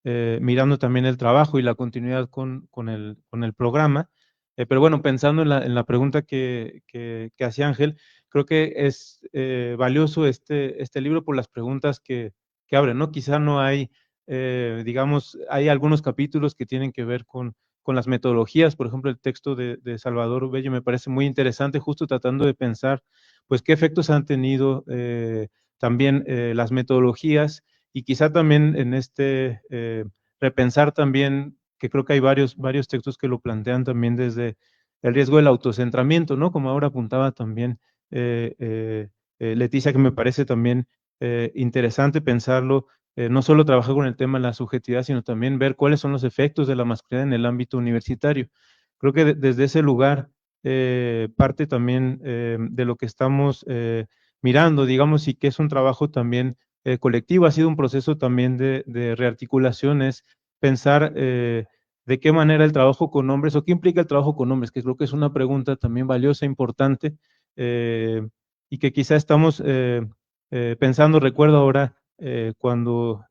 [SPEAKER 1] mirando también el trabajo y la continuidad con el programa. Pero bueno, pensando en la pregunta que hacía Ángel, creo que es valioso este libro por las preguntas que abre, ¿no? Quizá no hay, digamos, hay algunos capítulos que tienen que ver con las metodologías. Por ejemplo, el texto de Salvador Bello me parece muy interesante, justo tratando de pensar, pues, qué efectos han tenido también las metodologías, y quizá también en repensar también, que creo que hay varios textos que lo plantean también desde el riesgo del autocentramiento, ¿no? Como ahora apuntaba también Leticia, que me parece también interesante pensarlo, no solo trabajar con el tema de la subjetividad, sino también ver cuáles son los efectos de la masculinidad en el ámbito universitario. Creo que desde ese lugar parte también de lo que estamos mirando, digamos, y que es un trabajo también colectivo, ha sido un proceso también de rearticulaciones, pensar de qué manera el trabajo con hombres, o qué implica el trabajo con hombres, que creo que es una pregunta también valiosa, importante, y que quizá estamos pensando. Recuerdo ahora cuando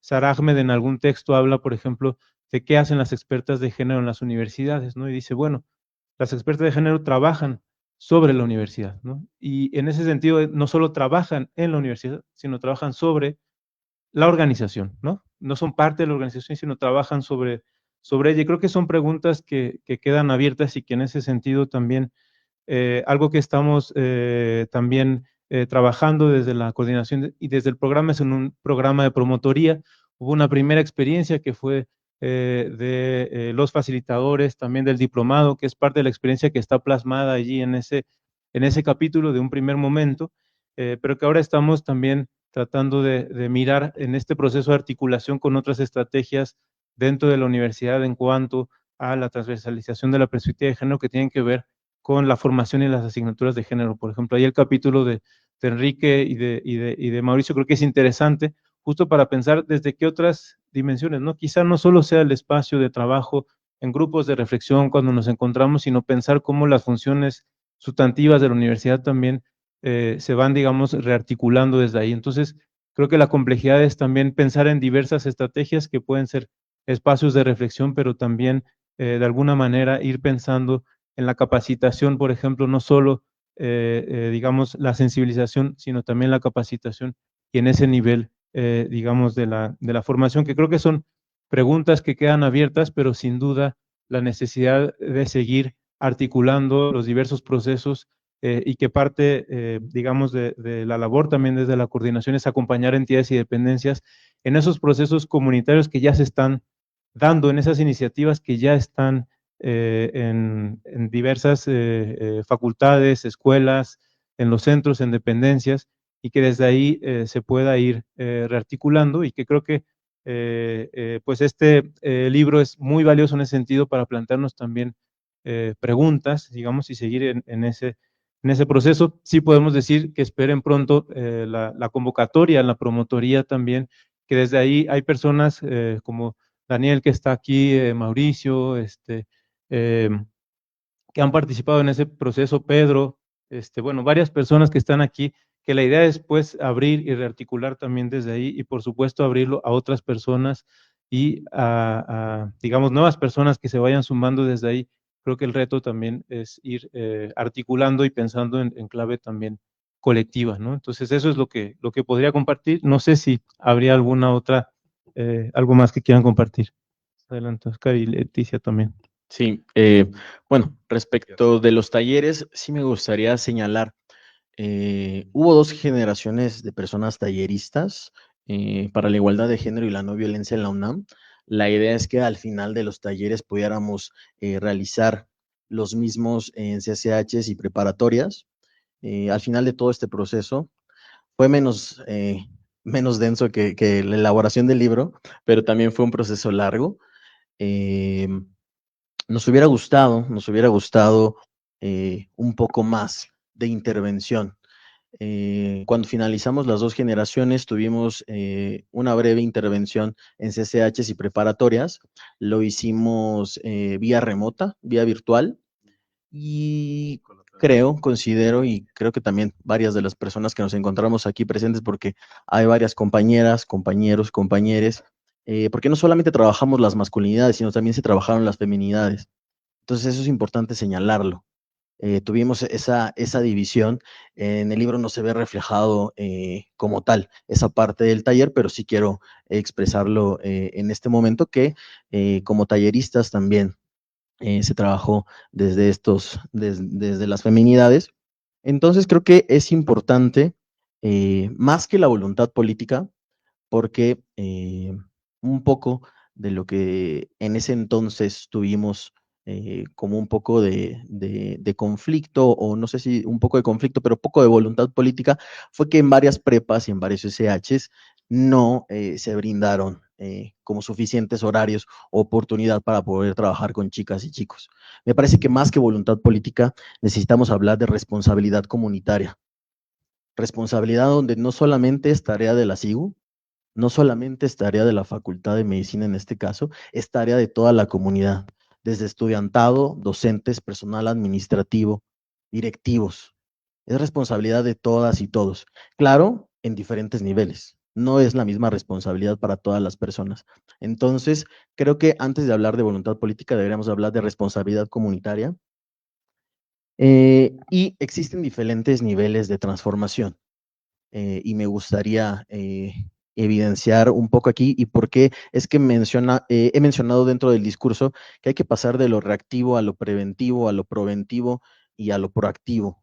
[SPEAKER 1] Sara Ahmed en algún texto habla, por ejemplo, de qué hacen las expertas de género en las universidades, ¿no? Y dice, bueno, las expertas de género trabajan sobre la universidad, ¿no? Y en ese sentido, no solo trabajan en la universidad, sino trabajan sobre la organización, ¿no? No son parte de la organización, sino trabajan sobre ella. Y creo que son preguntas que quedan abiertas, y que en ese sentido también algo que estamos también trabajando desde la coordinación y desde el programa es en un programa de promotoría. Hubo una primera experiencia que fue de los facilitadores, también del diplomado, que es parte de la experiencia que está plasmada allí en ese capítulo de un primer momento, pero que ahora estamos también tratando de mirar en este proceso de articulación con otras estrategias dentro de la universidad en cuanto a la transversalización de la perspectiva de género, que tienen que ver con la formación y las asignaturas de género. Por ejemplo, ahí el capítulo de Enrique y de Mauricio, creo que es interesante, justo para pensar desde qué otras dimensiones, ¿no? Quizá no solo sea el espacio de trabajo en grupos de reflexión cuando nos encontramos, sino pensar cómo las funciones sustantivas de la universidad también se van, digamos, rearticulando desde ahí. Entonces, creo que la complejidad es también pensar en diversas estrategias que pueden ser espacios de reflexión, pero también de alguna manera ir pensando en la capacitación, por ejemplo, no solo, digamos, la sensibilización, sino también la capacitación y en ese nivel, digamos, de la formación, que creo que son preguntas que quedan abiertas, pero sin duda la necesidad de seguir articulando los diversos procesos y que parte, digamos, de la labor también desde la coordinación es acompañar entidades y dependencias en esos procesos comunitarios que ya se están dando, en esas iniciativas que ya están en diversas facultades, escuelas, en los centros, en dependencias, y que desde ahí se pueda ir rearticulando y que creo que pues este libro es muy valioso en ese sentido para plantearnos también preguntas, digamos, y seguir en ese proceso. Sí podemos decir que esperen pronto la convocatoria, la promotoría también, que desde ahí hay personas como Daniel que está aquí, Mauricio, que han participado en ese proceso, Pedro, bueno, varias personas que están aquí, que la idea es pues abrir y rearticular también desde ahí y por supuesto abrirlo a otras personas y digamos, nuevas personas que se vayan sumando desde ahí. Creo que el reto también es ir articulando y pensando en clave también colectiva, ¿no? Entonces eso es lo que podría compartir. No sé si habría alguna otra, algo más que quieran compartir. Adelante, Oscar y Leticia también.
[SPEAKER 9] Sí, bueno, respecto de los talleres, sí me gustaría señalar, hubo 2 generaciones de personas talleristas para la igualdad de género y la no violencia en la UNAM. La idea es que al final de los talleres pudiéramos realizar los mismos en CCHs y preparatorias. Al final de todo este proceso fue menos denso que la elaboración del libro, pero también fue un proceso largo. Nos hubiera gustado un poco más de intervención. Cuando finalizamos las 2 generaciones, tuvimos una breve intervención en CCHs y preparatorias. Lo hicimos vía remota, vía virtual, y considero y creo que también varias de las personas que nos encontramos aquí presentes, porque hay varias compañeras, compañeros, compañeres, porque no solamente trabajamos las masculinidades, sino también se trabajaron las feminidades. Entonces eso es importante señalarlo. Tuvimos esa división. En el libro no se ve reflejado como tal esa parte del taller, pero sí quiero expresarlo en este momento que como talleristas también se trabajó desde las feminidades. Entonces creo que es importante, más que la voluntad política, porque un poco de lo que en ese entonces tuvimos como un poco de conflicto, o no sé si un poco de conflicto, pero poco de voluntad política, fue que en varias prepas y en varios SHs no se brindaron como suficientes horarios o oportunidad para poder trabajar con chicas y chicos. Me parece que más que voluntad política necesitamos hablar de responsabilidad comunitaria. Responsabilidad donde no solamente es tarea de la SIGU, no solamente es tarea de la Facultad de Medicina en este caso, es tarea de toda la comunidad, desde estudiantado, docentes, personal administrativo, directivos. Es responsabilidad de todas y todos. Claro, en diferentes niveles. No es la misma responsabilidad para todas las personas. Entonces, creo que antes de hablar de voluntad política deberíamos hablar de responsabilidad comunitaria. Y existen diferentes niveles de transformación. Y me gustaría evidenciar un poco aquí y por qué es que he mencionado dentro del discurso que hay que pasar de lo reactivo a lo preventivo, a lo proventivo y a lo proactivo.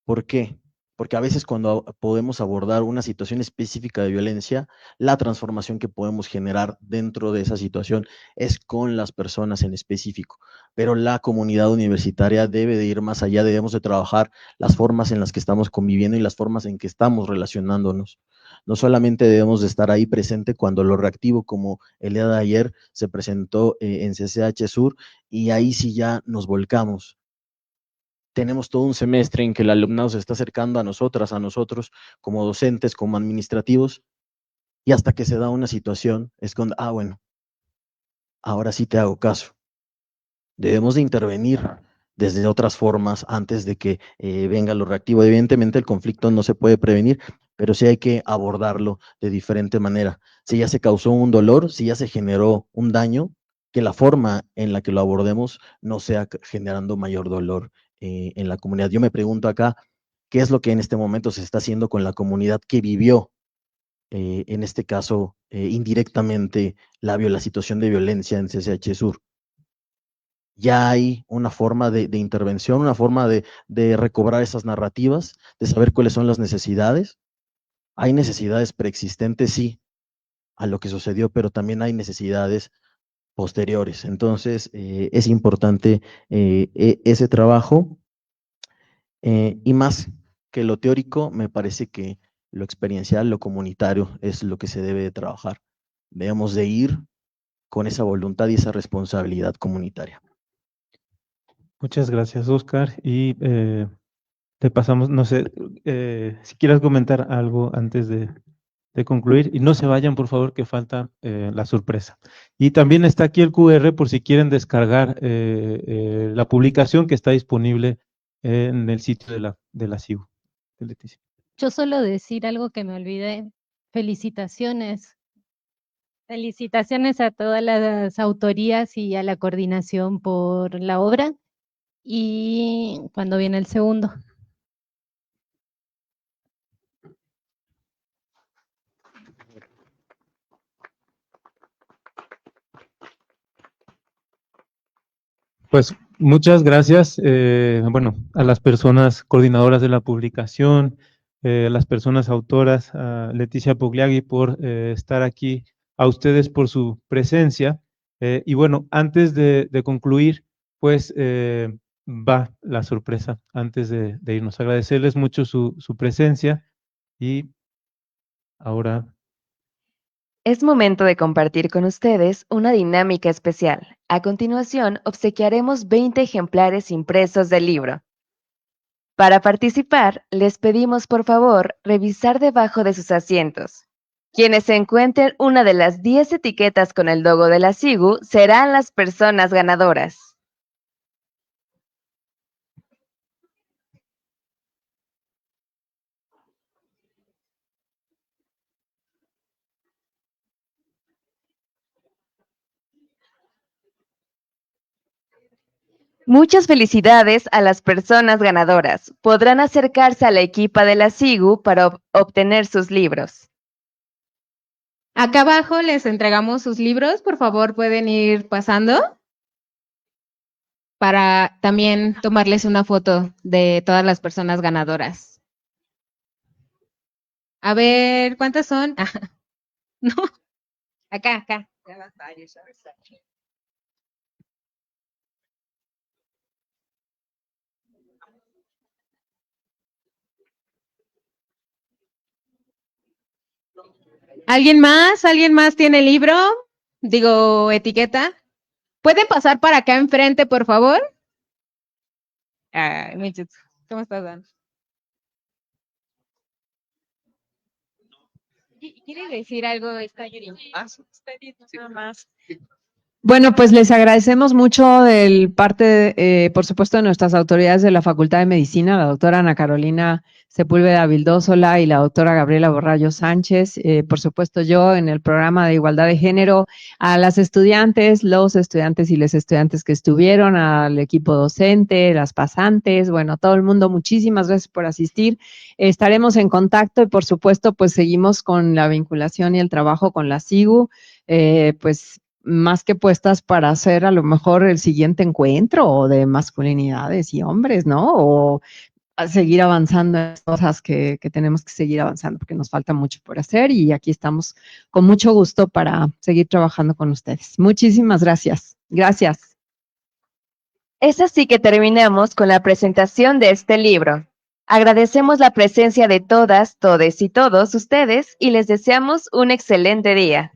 [SPEAKER 9] ¿Por qué? Porque a veces cuando podemos abordar una situación específica de violencia, la transformación que podemos generar dentro de esa situación es con las personas en específico. Pero la comunidad universitaria debe de ir más allá, debemos de trabajar las formas en las que estamos conviviendo y las formas en que estamos relacionándonos. No solamente debemos de estar ahí presente cuando lo reactivo, como el día de ayer se presentó en CCH Sur, y ahí sí ya nos volcamos. tenemos todo un semestre en que el alumnado se está acercando a nosotras, a nosotros, como docentes, como administrativos, y hasta que se da una situación, es cuando, bueno, ahora sí te hago caso. Debemos de intervenir desde otras formas antes de que venga lo reactivo. Evidentemente el conflicto no se puede prevenir, pero sí hay que abordarlo de diferente manera. Si ya se causó un dolor, si ya se generó un daño, que la forma en la que lo abordemos no sea generando mayor dolor en la comunidad. Yo me pregunto acá, ¿qué es lo que en este momento se está haciendo con la comunidad que vivió, en este caso, indirectamente la situación de violencia en CCH Sur? Ya hay una forma de intervención, una forma de recobrar esas narrativas, de saber cuáles son las necesidades. Hay necesidades preexistentes, sí, a lo que sucedió, pero también hay necesidades posteriores. Entonces, es importante ese trabajo, y más que lo teórico, me parece que lo experiencial, lo comunitario es lo que se debe de trabajar. Debemos de ir con esa voluntad y esa responsabilidad comunitaria.
[SPEAKER 1] Muchas gracias, Oscar. Y te pasamos, no sé, si quieres comentar algo antes de concluir. Y no se vayan, por favor, que falta la sorpresa. Y también está aquí el QR por si quieren descargar la publicación que está disponible en el sitio de la CIU. Leticia.
[SPEAKER 17] Yo solo decir algo que me olvidé. Felicitaciones. Felicitaciones a todas las autorías y a la coordinación por la obra. Y cuando viene el segundo.
[SPEAKER 1] Pues muchas gracias, bueno, a las personas coordinadoras de la publicación, a las personas autoras, a Leticia Pugliagui por estar aquí, a ustedes por su presencia. Y bueno, antes de concluir, pues va la sorpresa antes de irnos. Agradecerles mucho su presencia y ahora...
[SPEAKER 18] Es momento de compartir con ustedes una dinámica especial. A continuación, obsequiaremos 20 ejemplares impresos del libro. Para participar, les pedimos por favor revisar debajo de sus asientos. Quienes se encuentren una de las 10 etiquetas con el logo de la SIGU serán las personas ganadoras. Muchas felicidades a las personas ganadoras. Podrán acercarse a la equipa de la SIGU para obtener sus libros.
[SPEAKER 2] Acá abajo les entregamos sus libros. Por favor, pueden ir pasando para también tomarles una foto de todas las personas ganadoras. A ver, ¿cuántas son? No, acá. ¿Alguien más? ¿Alguien más tiene libro? Digo, etiqueta. ¿Pueden pasar para acá enfrente, por favor? ¿Cómo estás, Dan? ¿Quiere decir algo esta Yuri? Nada más.
[SPEAKER 19] Bueno, pues les agradecemos mucho del parte, por supuesto, de nuestras autoridades de la Facultad de Medicina, la doctora Ana Carolina Sepúlveda Vildósola y la doctora Gabriela Borrallo Sánchez, por supuesto yo en el programa de igualdad de género, a las estudiantes, los estudiantes y les estudiantes que estuvieron, al equipo docente, las pasantes, bueno, todo el mundo, muchísimas gracias por asistir. Estaremos en contacto y por supuesto, pues seguimos con la vinculación y el trabajo con la SIGU, pues más que puestas para hacer a lo mejor el siguiente encuentro de masculinidades y hombres, ¿no? O a seguir avanzando en cosas que tenemos que seguir avanzando porque nos falta mucho por hacer y aquí estamos con mucho gusto para seguir trabajando con ustedes. Muchísimas gracias. Gracias.
[SPEAKER 18] Es así que terminamos con la presentación de este libro. Agradecemos la presencia de todas, todes y todos ustedes y les deseamos un excelente día.